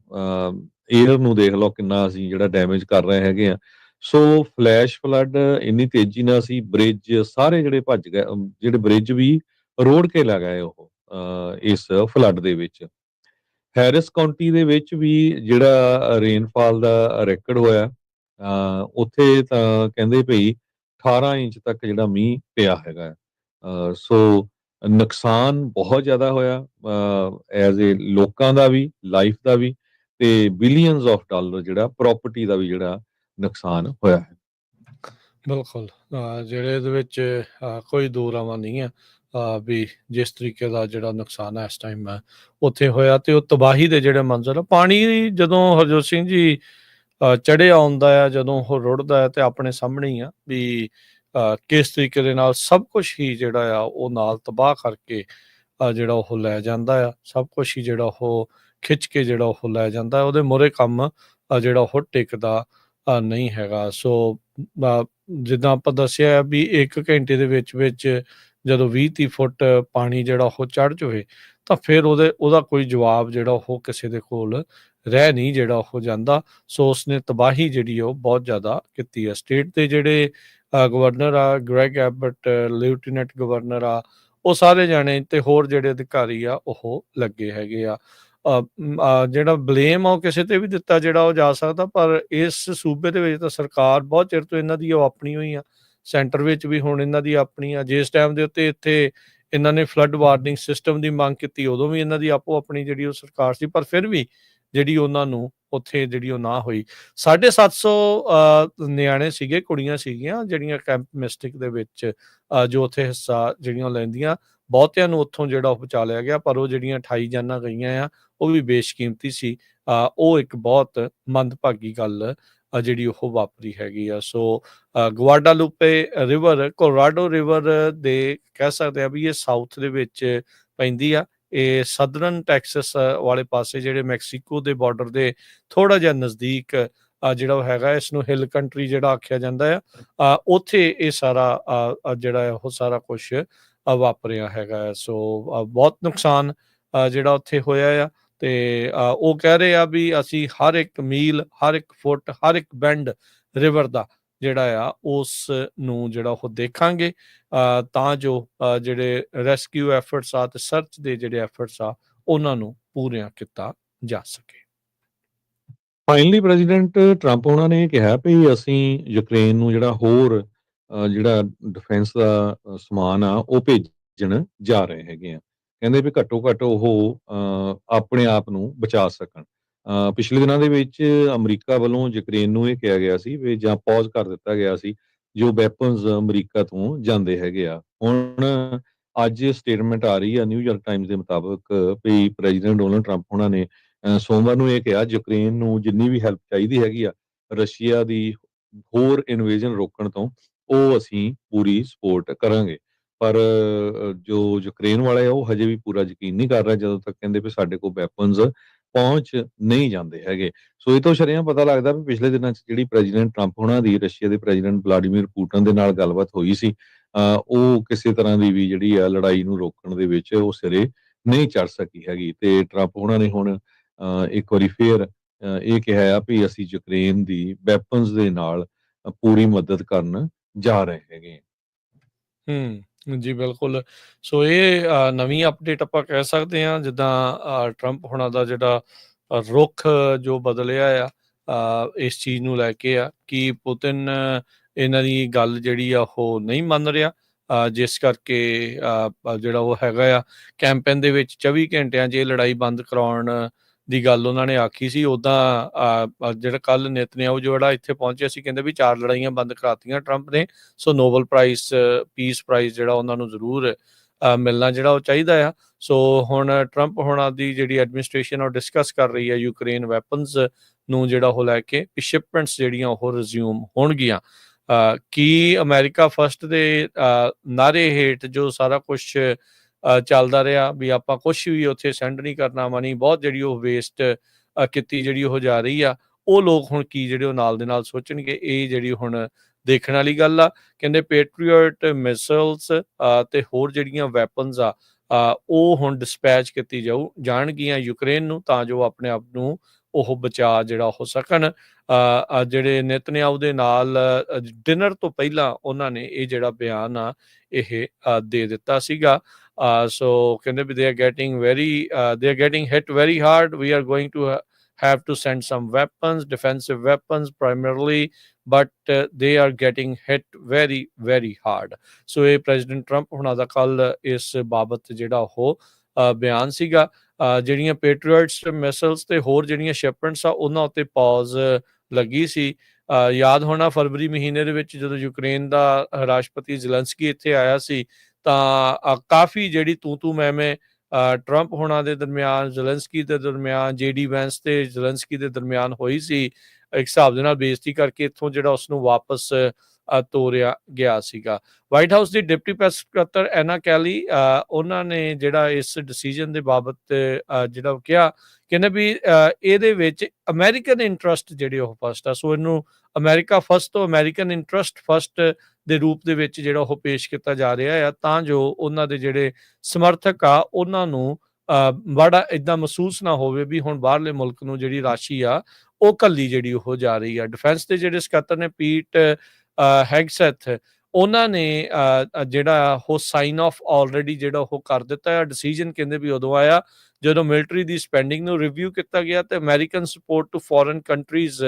ਏਅਰ ਨੂੰ ਦੇਖ ਲਓ ਕਿੰਨਾ ਅਸੀਂ ਜਿਹੜਾ ਡੈਮੇਜ ਕਰ ਰਹੇ ਹੈਗੇ ਆ। ਸੋ ਫਲੈਸ਼ ਫਲੱਡ ਇੰਨੀ ਤੇਜ਼ੀ ਨਾਲ ਸੀ, ਬ੍ਰਿਜ ਸਾਰੇ ਜਿਹੜੇ ਭੱਜ ਗਏ, ਜਿਹੜੇ ਬ੍ਰਿਜ ਵੀ ਰੋੜ ਕੇ ਲੈ ਗਏ ਉਹ ਇਸ ਫਲੱਡ ਦੇ ਵਿੱਚ। ਹੈਰਿਸ ਕਾਉਂਟੀ ਦੇ ਵਿੱਚ ਵੀ ਜਿਹੜਾ ਰੇਨਫਾਲ ਦਾ ਰਿਕਾਰਡ ਹੋਇਆ, ਉੱਥੇ ਤਾਂ ਕਹਿੰਦੇ ਭਈ 18 ਇੰਚ ਤੱਕ ਜਿਹੜਾ ਮੀਂਹ ਪਿਆ ਹੈਗਾ। ਸੋ ਨੁਕਸਾਨ ਬਹੁਤ ਜ਼ਿਆਦਾ ਹੋਇਆ, ਐਜ਼ ਏ ਲੋਕਾਂ ਦਾ ਵੀ, ਲਾਈਫ ਦਾ ਵੀ, ਤੇ ਬਿਲੀਅਨਸ ਆਫ ਡਾਲਰ ਜਿਹੜਾ ਪ੍ਰਾਪਰਟੀ ਦਾ ਵੀ ਜਿਹੜਾ ਨੁਕਸਾਨ ਹੋਇਆ ਹੈ। ਬਿਲਕੁਲ, ਜਿਹੜੇ ਇਹਦੇ ਵਿੱਚ ਕੋਈ ਦੋ ਰਾਵਾਂ ਨਹੀਂ ਆ, ਵੀ ਜਿਸ ਤਰੀਕੇ ਦਾ ਜਿਹੜਾ ਨੁਕਸਾਨ ਹੈ ਇਸ ਟਾਈਮ ਉੱਥੇ ਹੋਇਆ, ਤੇ ਉਹ ਤਬਾਹੀ ਦੇ ਜਿਹੜੇ ਮੰਜ਼ਰ ਆ, ਪਾਣੀ ਜਦੋਂ ਹਰਜੋਤ ਸਿੰਘ ਜੀ ਚੜ੍ਹਿਆ ਆਉਂਦਾ ਆ, ਜਦੋਂ ਉਹ ਰੁੜਦਾ ਹੈ, ਤੇ ਆਪਣੇ ਸਾਹਮਣੇ ਹੀ ਆ ਵੀ ਕਿਸ ਤਰੀਕੇ ਦੇ ਨਾਲ ਸਭ ਕੁਛ ਹੀ ਜਿਹੜਾ ਆ ਉਹ ਨਾਲ ਤਬਾਹ ਕਰਕੇ ਜਿਹੜਾ ਉਹ ਲੈ ਜਾਂਦਾ ਆ, ਸਭ ਕੁਛ ਹੀ ਜਿਹੜਾ ਉਹ ਖਿੱਚ ਕੇ ਜਿਹੜਾ ਉਹ ਲੈ ਜਾਂਦਾ, ਉਹਦੇ ਮੂਹਰੇ ਕੰਮ ਜਿਹੜਾ ਉਹ ਟਿਕਦਾ ਨਹੀਂ ਹੈਗਾ। ਸੋ ਜਿੱਦਾਂ ਆਪਾਂ ਦੱਸਿਆ ਵੀ 1 ਘੰਟੇ ਦੇ ਵਿੱਚ ਜਦੋਂ 20-30 ਫੁੱਟ ਪਾਣੀ ਜਿਹੜਾ ਉਹ ਚੜ੍ਹ ਜਾਵੇ, ਤਾਂ ਫਿਰ ਉਹਦਾ ਕੋਈ ਜਵਾਬ ਜਿਹੜਾ ਉਹ ਕਿਸੇ ਦੇ ਕੋਲ ਰਹਿ ਨਹੀਂ ਜਿਹੜਾ ਉਹ ਜਾਂਦਾ। ਸੋ ਉਸਨੇ ਤਬਾਹੀ ਜਿਹੜੀ ਉਹ ਬਹੁਤ ਜ਼ਿਆਦਾ ਕੀਤੀ ਹੈ। ਸਟੇਟ ਦੇ ਜਿਹੜੇ ਗਵਰਨਰ ਆ, ਗ੍ਰੈਗ ਐਬਟ, ਲੈਫਟੀਨੈਂਟ ਗਵਰਨਰ ਆ, ਉਹ ਸਾਰੇ ਜਾਣੇ ਤੇ ਹੋਰ ਜਿਹੜੇ ਅਧਿਕਾਰੀ ਆ ਉਹ ਲੱਗੇ ਹੈਗੇ ਆ। ਜਿਹੜਾ ਬਲੇਮ ਆ ਉਹ ਕਿਸੇ ਤੇ ਵੀ ਦਿੱਤਾ ਜਿਹੜਾ ਉਹ ਜਾ ਸਕਦਾ, ਪਰ ਇਸ ਸੂਬੇ ਦੇ ਵਿੱਚ ਤਾਂ ਸਰਕਾਰ ਬਹੁਤ ਚਿਰ ਤੋਂ ਇਹਨਾਂ ਦੀ ਉਹ ਆਪਣੀ ਹੋਈ ਆ, ਸੈਂਟਰ ਵਿੱਚ ਵੀ ਹੁਣ ਇਹਨਾਂ ਦੀ ਆਪਣੀ ਆ। ਜਿਸ ਟਾਈਮ ਦੇ ਉੱਤੇ ਇੱਥੇ ਇਹਨਾਂ ਨੇ ਫਲੱਡ ਵਾਰਨਿੰਗ ਸਿਸਟਮ ਦੀ ਮੰਗ ਕੀਤੀ, ਉਦੋਂ ਵੀ ਇਹਨਾਂ ਦੀ ਆਪੋ ਆਪਣੀ ਜਿਹੜੀ ਉਹ ਸਰਕਾਰ ਸੀ, ਪਰ ਫਿਰ ਵੀ ਜਿਹੜੀ ਉਹਨਾਂ ਨੂੰ ਉੱਥੇ ਜਿਹੜੀ ਉਹ ਨਾ ਹੋਈ। 750 ਨਿਆਣੇ ਸੀਗੇ, ਕੁੜੀਆਂ ਸੀਗੀਆਂ ਜਿਹੜੀਆਂ ਕੈਂਪ ਮਿਸਟਿਕ ਦੇ ਵਿੱਚ ਜੋ ਉੱਥੇ ਹਿੱਸਾ ਜਿਹੜੀਆਂ ਲੈਂਦੀਆਂ, ਬਹੁਤਿਆਂ ਨੂੰ ਉੱਥੋਂ ਜਿਹੜਾ ਉਹ ਬਚਾ ਲਿਆ ਗਿਆ, ਪਰ ਉਹ ਜਿਹੜੀਆਂ 28 ਜਾਨਾਂ ਗਈਆਂ ਆ ਉਹ ਵੀ ਬੇਸ਼ਕੀਮਤੀ ਸੀ। ਉਹ ਇੱਕ ਬਹੁਤ ਮੰਦਭਾਗੀ ਗੱਲ ਜਿਹੜੀ ਉਹ ਵਾਪਰੀ ਹੈਗੀ ਆ। ਸੋ ਗਵਾਡਾਲੂਪੇ ਰਿਵਰ, ਕੋਲੋਰਾਡੋ ਰਿਵਰ ਦੇ ਕਹਿ ਸਕਦੇ ਆ ਵੀ ਇਹ ਸਾਊਥ ਦੇ ਵਿੱਚ ਪੈਂਦੀ ਆ। ਇਹ ਸਦਰਨ ਟੈਕਸਸ ਵਾਲੇ ਪਾਸੇ ਜਿਹੜੇ ਮੈਕਸੀਕੋ ਦੇ ਬਾਰਡਰ ਦੇ ਥੋੜ੍ਹਾ ਜਿਹਾ ਨਜ਼ਦੀਕ ਜਿਹੜਾ ਉਹ ਹੈਗਾ, ਇਸਨੂੰ ਹਿੱਲ ਕੰਟਰੀ ਜਿਹੜਾ ਆਖਿਆ ਜਾਂਦਾ ਆ। ਉੱਥੇ ਇਹ ਸਾਰਾ ਜਿਹੜਾ ਉਹ ਸਾਰਾ ਕੁਛ ਵਾਪਰਿਆ ਹੈਗਾ। ਸੋ ਬਹੁਤ ਨੁਕਸਾਨ ਜਿਹੜਾ ਉੱਥੇ ਹੋਇਆ ਆ। ਤੇ ਉਹ ਕਹਿ ਰਹੇ ਆ ਵੀ ਅਸੀਂ ਹਰ ਇੱਕ ਮੀਲ, ਹਰ ਇੱਕ ਫੁੱਟ, ਹਰ ਇੱਕ ਬੈਂਡ ਰਿਵਰ ਦਾ ਜਿਹੜਾ ਆ ਉਸ ਨੂੰ ਜਿਹੜਾ ਉਹ ਦੇਖਾਂਗੇ, ਤਾਂ ਜੋ ਜਿਹੜੇ ਰੈਸਕਿਊ ਐਫਰਟਸ ਆ ਤੇ ਸਰਚ ਦੇ ਜਿਹੜੇ ਐਫਰਟਸ ਆ ਉਹਨਾਂ ਨੂੰ ਪੂਰਿਆਂ ਕੀਤਾ ਜਾ ਸਕੇ। ਫਾਈਨਲੀ ਪ੍ਰੈਜ਼ੀਡੈਂਟ ਟਰੰਪ ਉਹਨਾਂ ਨੇ ਕਿਹਾ ਵੀ ਅਸੀਂ ਯੂਕਰੇਨ ਨੂੰ ਜਿਹੜਾ ਹੋਰ ਜਿਹੜਾ ਡਿਫੈਂਸ ਦਾ ਸਮਾਨ ਆ ਉਹ ਭੇਜਣ ਜਾ ਰਹੇ ਹੈਗੇ ਆ। ਕਹਿੰਦੇ ਵੀ ਘੱਟੋ ਘੱਟ ਉਹ ਆਪਣੇ ਆਪ ਨੂੰ ਬਚਾ ਸਕਣ। ਪਿਛਲੇ ਦਿਨਾਂ ਦੇ ਵਿੱਚ ਅਮਰੀਕਾ ਵੱਲੋਂ ਯੂਕਰੇਨ ਨੂੰ ਇਹ ਕਿਹਾ ਗਿਆ ਸੀ ਵੀ ਜਾਂ ਪੌਜ਼ ਕਰ ਦਿੱਤਾ ਗਿਆ ਸੀ ਜੋ ਵੈਪਨਸ ਅਮਰੀਕਾ ਤੋਂ ਜਾਂਦੇ ਹੈਗੇ ਆ। ਹੁਣ ਅੱਜ ਸਟੇਟਮੈਂਟ ਆ ਰਹੀ ਆ ਨਿਊਯਾਰਕ ਟਾਈਮਜ਼ ਦੇ ਮੁਤਾਬਕ ਵੀ ਪ੍ਰੈਜ਼ੀਡੈਂਟ ਡੋਨਲਡ ਟਰੰਪ ਉਹਨਾਂ ਨੇ ਸੋਮਵਾਰ ਨੂੰ ਇਹ ਕਿਹਾ ਯੂਕਰੇਨ ਨੂੰ ਜਿੰਨੀ ਵੀ ਹੈਲਪ ਚਾਹੀਦੀ ਹੈਗੀ ਆ ਰਸ਼ੀਆ ਦੀ ਹੋਰ ਇਨਵੇਜ਼ਨ ਰੋਕਣ ਤੋਂ, ਉਹ ਅਸੀਂ ਪੂਰੀ ਸਪੋਰਟ ਕਰਾਂਗੇ। ਪਰ ਜੋ ਯੂਕਰੇਨ ਵਾਲੇ ਆ ਉਹ ਹਜੇ ਵੀ ਪੂਰਾ ਯਕੀਨ ਨਹੀਂ ਕਰ ਰਹੇ ਜਦੋਂ ਤੱਕ ਕਹਿੰਦੇ ਵੀ ਸਾਡੇ ਕੋਲ ਵੈਪਨਸ ਪਹੁੰਚ ਨਹੀਂ ਜਾਂਦੇ ਹੈਗੇ। ਸੋ ਇਹ ਤੋਂ ਸ਼ਰੇਆਮ ਪਤਾ ਲੱਗਦਾ ਵੀ ਪਿਛਲੇ ਦਿਨਾਂ 'ਚ ਜਿਹੜੀ ਪ੍ਰੈਜ਼ੀਡੈਂਟ ਟਰੰਪ ਹੋਣਾ ਦੀ ਰਸ਼ੀਆ ਦੇ ਪ੍ਰੈਜ਼ੀਡੈਂਟ ਵਲਾਡੀਮੀਰ ਪੁਟਿਨ ਦੇ ਨਾਲ ਗੱਲਬਾਤ ਹੋਈ ਸੀ, ਉਹ ਕਿਸੇ ਤਰ੍ਹਾਂ ਦੀ ਵੀ ਜਿਹੜੀ ਆ ਲੜਾਈ ਨੂੰ ਰੋਕਣ ਦੇ ਵਿੱਚ ਉਹ ਸਿਰੇ ਨਹੀਂ ਚੜ ਸਕੀ ਹੈਗੀ। ਤੇ ਟਰੰਪ ਉਹਨਾਂ ਨੇ ਹੁਣ ਇੱਕ ਵਾਰੀ ਫੇਰ ਇਹ ਕਿਹਾ ਆ ਵੀ ਅਸੀਂ ਯੂਕਰੇਨ ਦੀ ਵੈਪਨਸ ਦੇ ਨਾਲ ਪੂਰੀ ਮਦਦ ਕਰਨ ਜਾ ਰਹੇ ਹੈਗੇ। ਜੀ ਬਿਲਕੁਲ। ਸੋ ਇਹ ਨਵੀਂ ਅਪਡੇਟ ਆਪਾਂ ਕਹਿ ਸਕਦੇ ਹਾਂ, ਜਿੱਦਾਂ ਟਰੰਪ ਹੁਣਾਂ ਦਾ ਜਿਹੜਾ ਰੁੱਖ ਜੋ ਬਦਲਿਆ ਆ ਇਸ ਚੀਜ਼ ਨੂੰ ਲੈ ਕੇ ਆ ਕਿ ਪੁਤਿਨ ਇਹਨਾਂ ਦੀ ਗੱਲ ਜਿਹੜੀ ਆ ਉਹ ਨਹੀਂ ਮੰਨ ਰਿਹਾ, ਜਿਸ ਕਰਕੇ ਜਿਹੜਾ ਉਹ ਹੈਗਾ ਆ ਕੈਂਪੇਨ ਦੇ ਵਿੱਚ 24 ਘੰਟਿਆਂ 'ਚ ਇਹ ਲੜਾਈ ਬੰਦ ਕਰਾਉਣ ਦੀ ਗੱਲ ਉਹਨਾਂ ਨੇ ਆਖੀ ਸੀ। ਉੱਦਾਂ ਜਿਹੜਾ ਕੱਲ੍ਹ ਨੇਤਨਿਆਹੂ ਜਿਹੜਾ ਇੱਥੇ ਪਹੁੰਚਿਆ ਸੀ, ਕਹਿੰਦੇ ਵੀ 4 ਲੜਾਈਆਂ ਬੰਦ ਕਰਾਤੀਆਂ ਟਰੰਪ ਨੇ। ਸੋ ਨੋਬਲ ਪ੍ਰਾਈਜ਼, ਪੀਸ ਪ੍ਰਾਈਜ਼ ਜਿਹੜਾ ਉਹਨਾਂ ਨੂੰ ਜ਼ਰੂਰ ਮਿਲਣਾ ਜਿਹੜਾ ਉਹ ਚਾਹੀਦਾ ਆ। ਸੋ ਹੁਣ ਟਰੰਪ ਹੋਣਾ ਦੀ ਜਿਹੜੀ ਐਡਮਿਨਿਸਟ੍ਰੇਸ਼ਨ ਉਹ ਡਿਸਕਸ ਕਰ ਰਹੀ ਹੈ ਯੂਕਰੇਨ ਵੈਪਨਸ ਨੂੰ ਜਿਹੜਾ ਉਹ ਲੈ ਕੇ ਵੀ ਸ਼ਿਪਮੈਂਟਸ ਜਿਹੜੀਆਂ ਉਹ ਰਿਜ਼ਿਊਮ ਹੋਣਗੀਆਂ। ਕੀ ਅਮਰੀਕਾ ਫਸਟ ਦੇ ਨਾਅਰੇ ਹੇਠ ਜੋ ਸਾਰਾ ਕੁਛ ਚੱਲਦਾ ਰਿਹਾ ਵੀ ਆਪਾਂ ਕੁਛ ਵੀ ਉੱਥੇ ਸੈਂਡ ਨਹੀਂ ਕਰਨਾ, ਮਨੀ ਬਹੁਤ ਜਿਹੜੀ ਉਹ ਵੇਸਟ ਕੀਤੀ ਜਿਹੜੀ ਉਹ ਜਾ ਰਹੀ ਆ, ਉਹ ਲੋਕ ਹੁਣ ਕੀ ਜਿਹੜੇ ਉਹ ਨਾਲ ਦੇ ਨਾਲ ਸੋਚਣਗੇ, ਇਹ ਜਿਹੜੀ ਹੁਣ ਦੇਖਣ ਵਾਲੀ ਗੱਲ ਆ। ਕਹਿੰਦੇ ਪੇਟਰੀਅਟ ਮਿਸਲਸ ਤੇ ਹੋਰ ਜਿਹੜੀਆਂ ਵੈਪਨਸ ਆ ਉਹ ਹੁਣ ਡਿਸਪੈਚ ਕੀਤੀ ਜਾਣਗੀਆਂ ਯੂਕਰੇਨ ਨੂੰ, ਤਾਂ ਜੋ ਆਪਣੇ ਆਪ ਨੂੰ ਉਹ ਬਚਾ ਜਿਹੜਾ ਹੋ ਸਕਣ। ਜਿਹੜੇ ਨੇਤਨਿਆਹੂ ਦੇ ਨਾਲ ਡਿਨਰ ਤੋਂ ਪਹਿਲਾਂ ਉਹਨਾਂ ਨੇ ਇਹ ਜਿਹੜਾ ਬਿਆਨ ਆ ਇਹ ਦੇ ਦਿੱਤਾ ਸੀਗਾ। So ਕਹਿੰਦੇ ਵੀ they are getting hit very hard. We are going to have to send some weapons, defensive weapons primarily, but they are getting hit very, very hard. So ਇਹ ਪ੍ਰੈਜ਼ੀਡੈਂਟ ਟਰੰਪ ਹੁਣਾਂ ਦਾ ਕੱਲ ਇਸ ਬਾਬਤ ਜਿਹੜਾ ਉਹ ਬਿਆਨ ਸੀਗਾ। ਜਿਹੜੀਆਂ ਪੇਟਰੀਅਟਸ ਮਿਸਲਸ ਤੇ ਹੋਰ ਜਿਹੜੀਆਂ ਸ਼ਿਪਮੈਂਟਸ ਆ ਉਹਨਾਂ ਉੱਤੇ ਪੌਜ਼ ਲੱਗੀ ਸੀ। ਯਾਦ ਹੋਣਾ ਫਰਵਰੀ ਮਹੀਨੇ ਦੇ ਵਿੱਚ ਜਦੋਂ ਯੂਕਰੇਨ ਦਾ ਰਾਸ਼ਟਰਪਤੀ ਜ਼ੈਲੈਂਸਕੀ ਇੱਥੇ ਆਇਆ ਸੀ, ਤਾਂ ਕਾਫੀ ਜਿਹੜੀ ਤੂੰ ਮੈਂ ਟਰੰਪ ਹੋਣਾ ਦੇ ਦਰਮਿਆਨ, ਜ਼ੈਲੈਂਸਕੀ ਦੇ ਦਰਮਿਆਨ, JD ਵੈਂਸ ਤੇ ਜ਼ੈਲੈਂਸਕੀ ਦੇ ਦਰਮਿਆਨ ਹੋਈ ਸੀ। ਇੱਕ ਹਿਸਾਬ ਦੇ ਨਾਲ ਬੇਇੱਜ਼ਤੀ ਕਰਕੇ ਇੱਥੋਂ ਜਿਹੜਾ ਉਸਨੂੰ ਵਾਪਸ ਤੋਰਿਆ ਗਿਆ ਸੀਗਾ। ਵਾਈਟ ਹਾਊਸ ਦੀ ਡਿਪਟੀ ਪ੍ਰੈਸ ਸਕੱਤਰ ਐਨਾ ਕੈਲੀ ਉਹਨਾਂ ਨੇ ਜਿਹੜਾ ਇਸ ਡਿਸੀਜਨ ਦੇ ਬਾਬਤ ਜਿਹੜਾ ਕਿਹਾ, ਕਹਿੰਦੇ ਵੀ ਇਹਦੇ ਵਿੱਚ ਅਮਰੀਕਨ ਇੰਟਰਸਟ ਜਿਹੜੇ ਉਹ ਫਸਟ ਆ। ਸੋ ਇਹਨੂੰ ਅਮਰੀਕਾ ਫਸਟ ਤੋਂ ਅਮਰੀਕਨ ਇੰਟਰਸਟ ਫਸਟ ਦੇ ਰੂਪ ਦੇ ਵਿੱਚ ਜਿਹੜਾ ਉਹ ਪੇਸ਼ ਕੀਤਾ ਜਾ ਰਿਹਾ ਆ, ਤਾਂ ਜੋ ਉਹਨਾਂ ਦੇ ਜਿਹੜੇ ਸਮਰਥਕ ਆ ਉਹਨਾਂ ਨੂੰ ਬੜਾ ਇੱਦਾਂ ਮਹਿਸੂਸ ਨਾ ਹੋਵੇ ਵੀ ਹੁਣ ਬਾਹਰਲੇ ਮੁਲਕ ਨੂੰ ਜਿਹੜੀ ਰਾਸ਼ੀ ਆ ਉਹ ਕੱਲੀ ਜਿਹੜੀ ਉਹ ਜਾ ਰਹੀ ਆ। ਡਿਫੈਂਸ ਦੇ ਜਿਹੜੇ ਸਕੱਤਰ ਨੇ ਪੀਟ ਹੈਗਸੈਥ, ਉਹਨਾਂ ਨੇ ਜਿਹੜਾ ਉਹ ਸਾਈਨ ਆਫ ਆਲਰੇਡੀ ਜਿਹੜਾ ਉਹ ਕਰ ਦਿੱਤਾ ਆ। ਡਿਸੀਜਨ ਕਹਿੰਦੇ ਵੀ ਉਦੋਂ ਆਇਆ ਜਦੋਂ ਮਿਲਟਰੀ ਦੀ ਸਪੈਂਡਿੰਗ ਨੂੰ ਰਿਵਿਊ ਕੀਤਾ ਗਿਆ ਤੇ American support to foreign countries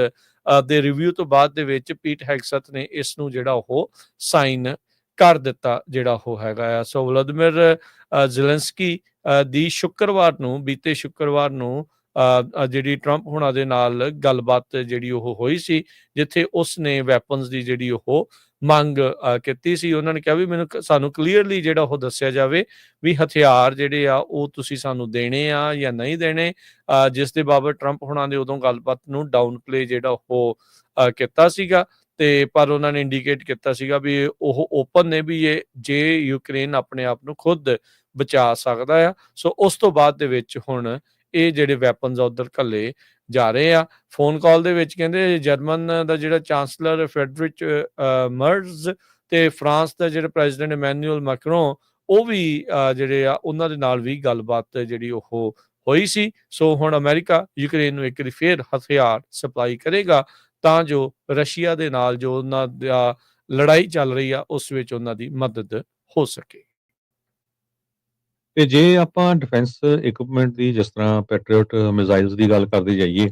ਦੇ ਰਿਵਿਊ ਤੋਂ ਬਾਅਦ ਦੇ ਵਿੱਚ ਪੀਟ ਹੈਗਸੈਥ ਨੇ ਇਸ ਨੂੰ ਜਿਹੜਾ ਉਹ ਸਾਈਨ ਕਰ ਦਿੱਤਾ ਜਿਹੜਾ ਉਹ ਹੈਗਾ ਆ। ਸੋ ਵਲਾਦੀਮੀਰ ਜ਼ੈਲੈਂਸਕੀ ਦੀ ਬੀਤੇ ਸ਼ੁੱਕਰਵਾਰ ਨੂੰ ਜਿਹੜੀ ਟਰੰਪ ਹੁਣਾਂ ਦੇ ਨਾਲ ਗੱਲਬਾਤ ਜਿਹੜੀ ਉਹ ਹੋਈ ਸੀ, ਜਿੱਥੇ ਉਸਨੇ ਵੈਪਨਸ ਦੀ ਜਿਹੜੀ ਉਹ ਮੰਗ ਕੀਤੀ ਸੀ। ਉਹਨਾਂ ਨੇ ਕਿਹਾ ਵੀ ਸਾਨੂੰ ਕਲੀਅਰਲੀ ਜਿਹੜਾ ਉਹ ਦੱਸਿਆ ਜਾਵੇ ਵੀ ਹਥਿਆਰ ਜਿਹੜੇ ਆ ਉਹ ਤੁਸੀਂ ਸਾਨੂੰ ਦੇਣੇ ਆ ਜਾਂ ਨਹੀਂ ਦੇਣੇ, ਜਿਸ ਦੇ ਬਾਬਤ ਟਰੰਪ ਹੁਣਾਂ ਨੇ ਉਦੋਂ ਗੱਲਬਾਤ ਨੂੰ ਡਾਊਨ ਪਲੇ ਜਿਹੜਾ ਉਹ ਕੀਤਾ ਸੀਗਾ। ਤੇ ਪਰ ਉਹਨਾਂ ਨੇ ਇੰਡੀਕੇਟ ਕੀਤਾ ਸੀਗਾ ਵੀ ਉਹ ਓਪਨ ਨੇ ਵੀ ਜੇ ਯੂਕਰੇਨ ਆਪਣੇ ਆਪ ਨੂੰ ਖੁਦ ਬਚਾ ਸਕਦਾ ਆ। ਸੋ ਉਸ ਤੋਂ ਬਾਅਦ ਦੇ ਵਿੱਚ ਹੁਣ ਇਹ ਜਿਹੜੇ ਵੈਪਨਸ ਆ ਉੱਧਰ ਘੱਲੇ ਜਾ ਰਹੇ ਆ। ਫੋਨ ਕਾਲ ਦੇ ਵਿੱਚ ਕਹਿੰਦੇ ਜਰਮਨ ਦਾ ਜਿਹੜਾ ਚਾਂਸਲਰ ਫੈਡਰਿਚ ਮਰਜ਼ ਤੇ ਫਰਾਂਸ ਦਾ ਜਿਹੜਾ ਪ੍ਰੈਜ਼ੀਡੈਂਟ ਇਮੈਨੂਅਲ ਮੈਕਰੋਨ, ਉਹ ਵੀ ਜਿਹੜੇ ਆ ਉਹਨਾਂ ਦੇ ਨਾਲ ਵੀ ਗੱਲਬਾਤ ਜਿਹੜੀ ਉਹ ਹੋਈ ਸੀ। ਸੋ ਹੁਣ ਅਮਰੀਕਾ ਯੂਕਰੇਨ ਨੂੰ ਇੱਕ ਵਾਰੀ ਫੇਰ ਹਥਿਆਰ ਸਪਲਾਈ ਕਰੇਗਾ ਤਾਂ ਜੋ ਰਸ਼ੀਆ ਦੇ ਨਾਲ ਜੋ ਉਹਨਾਂ ਦਾ ਲੜਾਈ ਚੱਲ ਰਹੀ ਆ ਉਸ ਵਿੱਚ ਉਹਨਾਂ ਦੀ ਮਦਦ ਹੋ ਸਕੇ। ਤੇ ਜੇ ਆਪਾਂ ਡਿਫੈਂਸ ਇਕੁਇਪਮੈਂਟ ਦੀ, ਜਿਸ ਤਰ੍ਹਾਂ ਪੈਟਰੀਅਟ ਮਿਜ਼ਾਈਲਸ ਦੀ ਗੱਲ ਕਰਦੇ ਜਾਈਏ,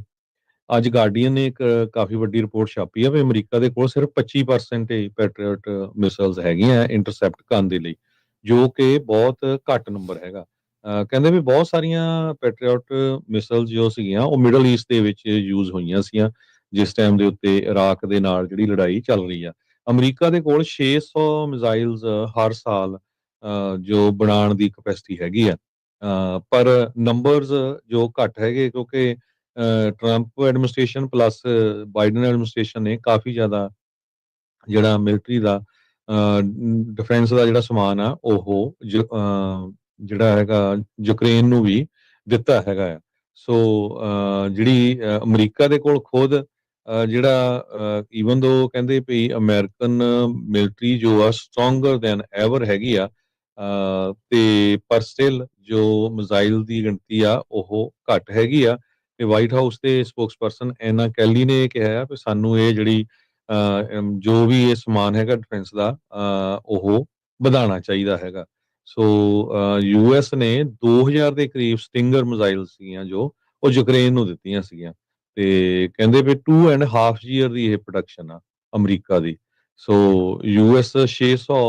ਅੱਜ ਗਾਰਡੀਅਨ ਨੇ ਇੱਕ ਕਾਫੀ ਵੱਡੀ ਰਿਪੋਰਟ ਛਾਪੀ ਆ ਵੀ ਅਮਰੀਕਾ ਦੇ ਕੋਲ ਸਿਰਫ 25% ਹੀ ਪੈਟਰੀਅਟ ਮਿਸਾਈਲਸ ਹੈਗੀਆਂ ਇੰਟਰਸੈਪਟ ਕਰਨ ਦੇ ਲਈ, ਜੋ ਕਿ ਬਹੁਤ ਘੱਟ ਨੰਬਰ ਹੈਗਾ। ਕਹਿੰਦੇ ਵੀ ਬਹੁਤ ਸਾਰੀਆਂ ਪੈਟਰੀਅਟ ਮਿਸਾਈਲਸ ਜੋ ਸੀਗੀਆਂ ਉਹ ਮਿਡਲ ਈਸਟ ਦੇ ਵਿੱਚ ਯੂਜ਼ ਹੋਈਆਂ ਸੀਗੀਆਂ, ਜਿਸ ਟਾਈਮ ਦੇ ਉੱਤੇ ਇਰਾਕ ਦੇ ਨਾਲ ਜਿਹੜੀ ਲੜਾਈ ਚੱਲ ਰਹੀ ਆ। ਅਮਰੀਕਾ ਦੇ ਕੋਲ 600 ਮਿਜ਼ਾਈਲਸ ਹਰ ਸਾਲ ਜੋ ਬਣਾਉਣ ਦੀ ਕਪੈਸਿਟੀ ਹੈਗੀ ਆ, ਪਰ ਨੰਬਰਸ ਜੋ ਘੱਟ ਹੈਗੇ, ਕਿਉਂਕਿ Trump administration plus Biden administration ਨੇ ਕਾਫੀ ਜ਼ਿਆਦਾ ਜਿਹੜਾ ਮਿਲਟਰੀ ਦਾ ਡਿਫੈਂਸ ਦਾ ਜਿਹੜਾ ਸਮਾਨ ਆ ਉਹ ਜਿਹੜਾ ਹੈਗਾ ਯੂਕਰੇਨ ਨੂੰ ਵੀ ਦਿੱਤਾ ਹੈਗਾ ਆ। ਸੋ ਜਿਹੜੀ ਅਮਰੀਕਾ ਦੇ ਕੋਲ ਖੁਦ ਜਿਹੜਾ ਈਵਨ ਦੋ ਕਹਿੰਦੇ ਵੀ ਅਮਰੀਕਨ ਮਿਲਟਰੀ ਜੋ ਆ ਸਟਰੋਂਗਰ ਦੈਨ ਐਵਰ ਹੈਗੀ ਆ, ਤੇ ਪਰ ਸਟਿਲ ਜੋ ਮਿਜ਼ਾਈਲ ਦੀ ਗਿਣਤੀ ਆ ਉਹ ਘੱਟ ਹੈਗੀ ਆ। ਤੇ ਵਾਈਟ ਹਾਊਸ ਦੇ ਸਪੋਕਸਪਰਸਨ ਐਨਾ ਕੈਲੀ ਨੇ ਇਹ ਕਿਹਾ ਵੀ ਸਾਨੂੰ ਇਹ ਜਿਹੜੀ ਜੋ ਵੀ ਇਹ ਸਮਾਨ ਹੈਗਾ ਡਿਫੈਂਸ ਦਾ ਉਹ ਵਧਾਉਣਾ ਚਾਹੀਦਾ ਹੈਗਾ। ਸੋ ਯੂਐਸ ਨੇ 2000 ਦੇ ਕਰੀਬ ਸਟਿੰਗਰ ਮਿਜ਼ਾਈਲ ਸੀਗੀਆਂ ਜੋ ਉਹ ਯੂਕਰੇਨ ਨੂੰ ਦਿੱਤੀਆਂ ਸੀਗੀਆਂ, ਤੇ ਕਹਿੰਦੇ ਵੀ 2.5 ਈਅਰ ਦੀ ਇਹ ਪ੍ਰੋਡਕਸ਼ਨ ਆ ਅਮਰੀਕਾ ਦੀ। ਸੋ ਯੂਐਸ 600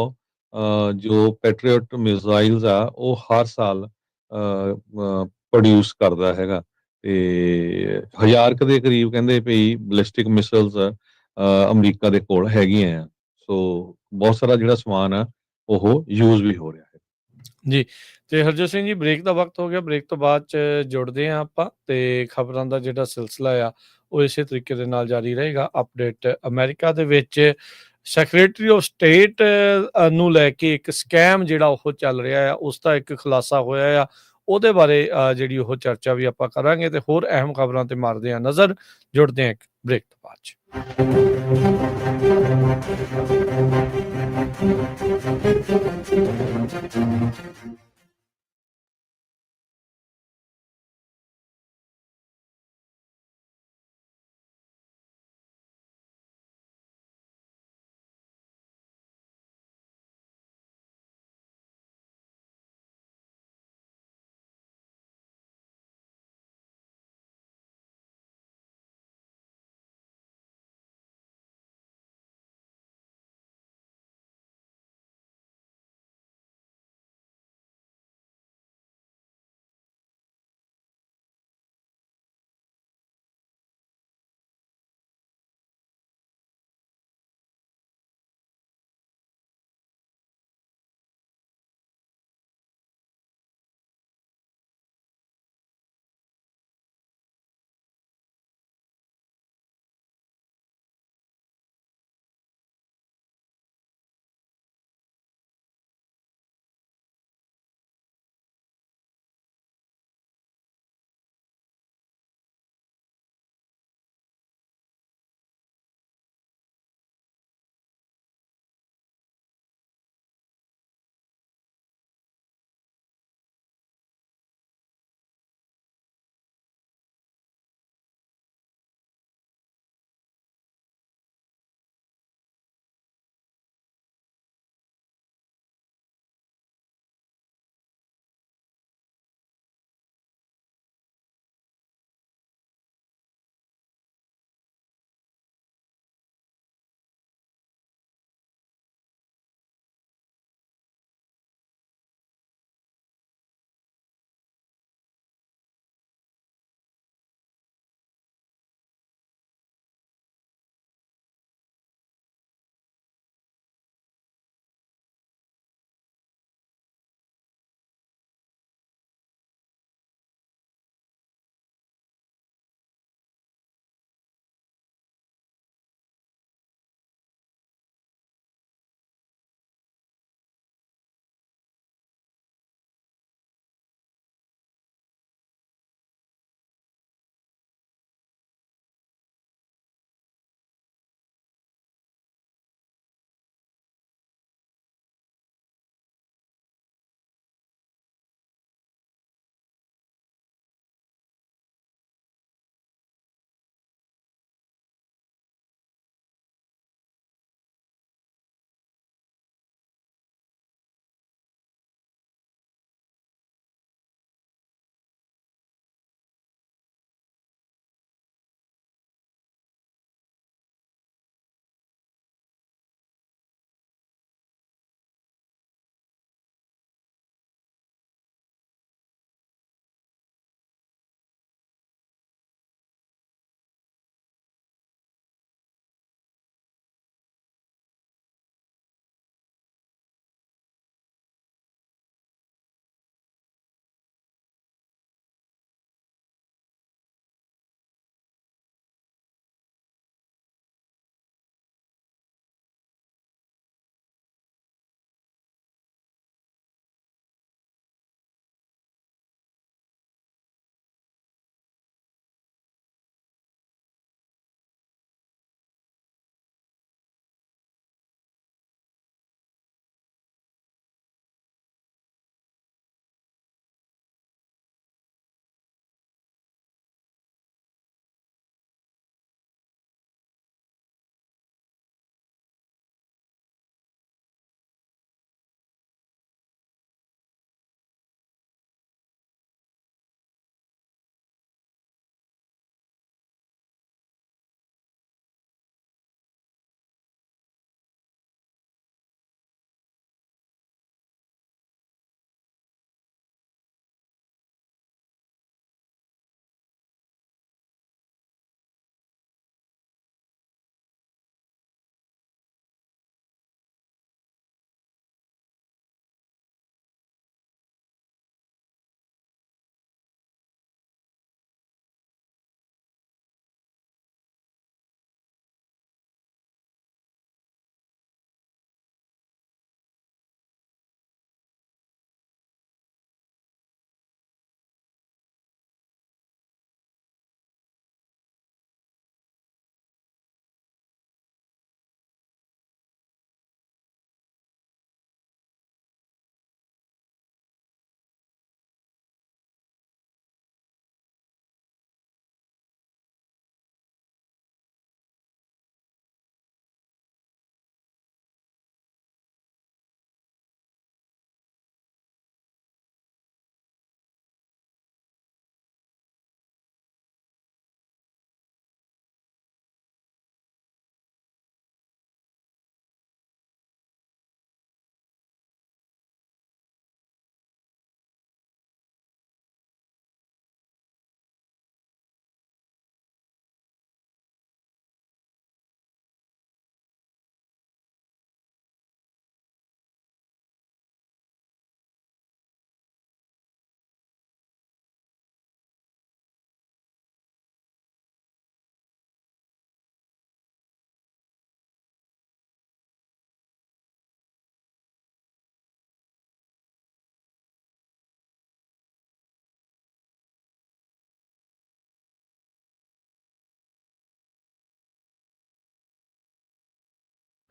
ਜੋ ਪੈਟਰੀਅਟ ਮਿਜ਼ਾਈਲਸ ਆ ਉਹ ਹਰ ਸਾਲ ਪ੍ਰੋਡਿਊਸ ਕਰਦਾ ਹੈਗਾ, ਤੇ 1000 ਦੇ ਕਰੀਬ ਕਹਿੰਦੇ ਵੀ ਬਲਿਸਟਿਕ ਮਿਸਾਈਲਸ ਅਮਰੀਕਾ ਦੇ ਕੋਲ ਹੈਗੀਆਂ ਆ। ਸੋ ਬਹੁਤ ਸਾਰਾ ਜਿਹੜਾ ਸਮਾਨ ਆ ਉਹ ਯੂਜ਼ ਵੀ ਹੋ ਰਿਹਾ ਹੈ। ਜੀ, ਤੇ ਹਰਜੋਤ ਸਿੰਘ ਜੀ, ਬ੍ਰੇਕ ਦਾ ਵਕਤ ਹੋ ਗਿਆ। ਬ੍ਰੇਕ ਤੋਂ ਬਾਅਦ ਚ ਜੁੜਦੇ ਹਾਂ ਆਪਾਂ, ਤੇ ਖਬਰਾਂ ਦਾ ਜਿਹੜਾ ਸਿਲਸਿਲਾ ਆ ਉਹ ਇਸੇ ਤਰੀਕੇ ਦੇ ਨਾਲ ਜਾਰੀ ਰਹੇਗਾ। ਅਪਡੇਟ ਅਮਰੀਕਾ ਦੇ ਵਿੱਚ ਸੈਕਟਰੀ ਆਫ ਸਟੇਟ ਨੂੰ ਲੈ ਕੇ ਇੱਕ ਸਕੈਮ ਜਿਹੜਾ ਉਹ ਚੱਲ ਰਿਹਾ ਆ, ਉਸ ਦਾ ਇੱਕ ਖੁਲਾਸਾ ਹੋਇਆ ਆ। ਉਹਦੇ ਬਾਰੇ ਜਿਹੜੀ ਉਹ ਚਰਚਾ ਵੀ ਆਪਾਂ ਕਰਾਂਗੇ, ਤੇ ਹੋਰ ਅਹਿਮ ਖਬਰਾਂ ਤੇ ਮਾਰਦੇ ਹਾਂ ਨਜ਼ਰ। ਜੁੜਦੇ ਹਾਂ ਇੱਕ ਬ੍ਰੇਕ ਤੋਂ ਬਾਅਦ ਚ।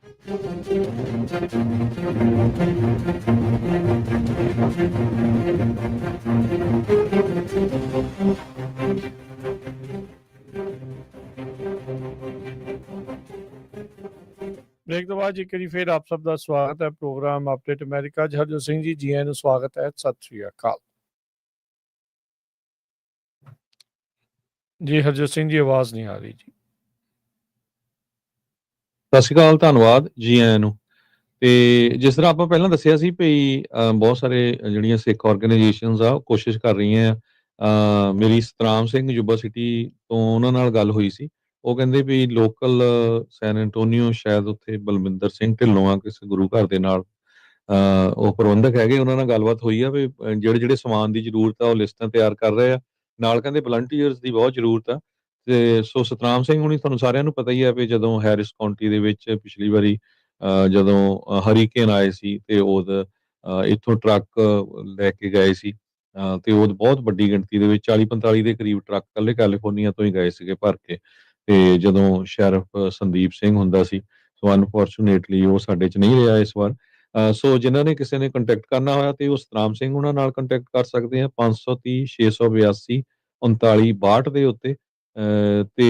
ब्रेक तो बाद एक बारी फिर आप सब का स्वागत है program update America Harjot Singh ji जी आयन स्वागत है सत श्री अकाल जी हरजोत सिंह जी आवाज नहीं आ रही जी ਸਤਿ ਸ਼੍ਰੀ ਅਕਾਲ, ਧੰਨਵਾਦ ਜੀ ਆਇਆਂ ਨੂੰ। ਤੇ ਜਿਸ ਤਰ੍ਹਾਂ ਆਪਾਂ ਪਹਿਲਾਂ ਦੱਸਿਆ ਸੀ ਭਈ ਬਹੁਤ ਸਾਰੇ ਜਿਹੜੀਆਂ ਸਿੱਖ ਆਰਗੇਨਾਈਜੇਸ਼ਨਸ ਆ ਉਹ ਕੋਸ਼ਿਸ਼ ਕਰ ਰਹੀਆਂ ਆ। ਮੇਰੀ ਸਤਨਾਮ ਸਿੰਘ ਯੂਬਾ ਸਿਟੀ ਤੋਂ ਉਹਨਾਂ ਨਾਲ ਗੱਲ ਹੋਈ ਸੀ। ਉਹ ਕਹਿੰਦੇ ਵੀ ਲੋਕਲ ਸੈਨ ਐਂਟੋਨੀਓ ਸ਼ਾਇਦ ਉੱਥੇ ਬਲਵਿੰਦਰ ਸਿੰਘ ਢਿੱਲੋਂ ਆ ਕਿਸੇ ਗੁਰੂ ਘਰ ਦੇ ਨਾਲ ਉਹ ਪ੍ਰਬੰਧਕ ਹੈਗੇ, ਉਹਨਾਂ ਨਾਲ ਗੱਲਬਾਤ ਹੋਈ ਆ ਵੀ ਜਿਹੜੇ ਸਮਾਨ ਦੀ ਜ਼ਰੂਰਤ ਆ ਉਹ ਲਿਸਟਾਂ ਤਿਆਰ ਕਰ ਰਹੇ ਆ। ਨਾਲ ਕਹਿੰਦੇ ਵਲੰਟੀਅਰਸ ਦੀ ਬਹੁਤ ਜ਼ਰੂਰਤ ਆ। ਤੇ ਸੋ ਸਤਨਾਮ ਸਿੰਘ ਹੁਣੀ ਤੁਹਾਨੂੰ ਸਾਰਿਆਂ ਨੂੰ ਪਤਾ ਹੀ ਆ ਵੀ ਜਦੋਂ ਹੈਰਿਸ ਕਾਉਂਟੀ ਦੇ ਵਿੱਚ ਪਿਛਲੀ ਵਾਰੀ ਜਦੋਂ ਹਰੀਕੇਨ ਆਏ ਸੀ ਤੇ ਇੱਥੋਂ ਟਰੱਕ ਲੈ ਕੇ ਗਏ ਸੀ ਤੇ ਉਹ ਬਹੁਤ ਵੱਡੀ ਗਿਣਤੀ ਦੇ ਵਿੱਚ 40-45 ਦੇ ਕਰੀਬ ਟਰੱਕ ਇਕੱਲੇ ਕੈਲੀਫੋਰਨੀਆ ਤੋਂ ਹੀ ਗਏ ਸੀਗੇ ਭਰ ਕੇ। ਤੇ ਜਦੋਂ ਸ਼ੈਰਿਫ ਸੰਦੀਪ ਸਿੰਘ ਹੁੰਦਾ ਸੀ, ਸੋ ਅਨਫੋਰਚੂਨੇਟਲੀ ਉਹ ਸਾਡੇ 'ਚ ਨਹੀਂ ਰਿਹਾ ਇਸ ਵਾਰ। ਸੋ ਜਿਨ੍ਹਾਂ ਨੇ ਕਿਸੇ ਨੇ ਕੰਟੈਕਟ ਕਰਨਾ ਹੋਇਆ ਤੇ ਉਹ ਸਤਨਾਮ ਸਿੰਘ ਉਹਨਾਂ ਨਾਲ ਕੰਟੈਕਟ ਕਰ ਸਕਦੇ ਆ 530 682 3962 ਦੇ ਉੱਤੇ। ਤੇ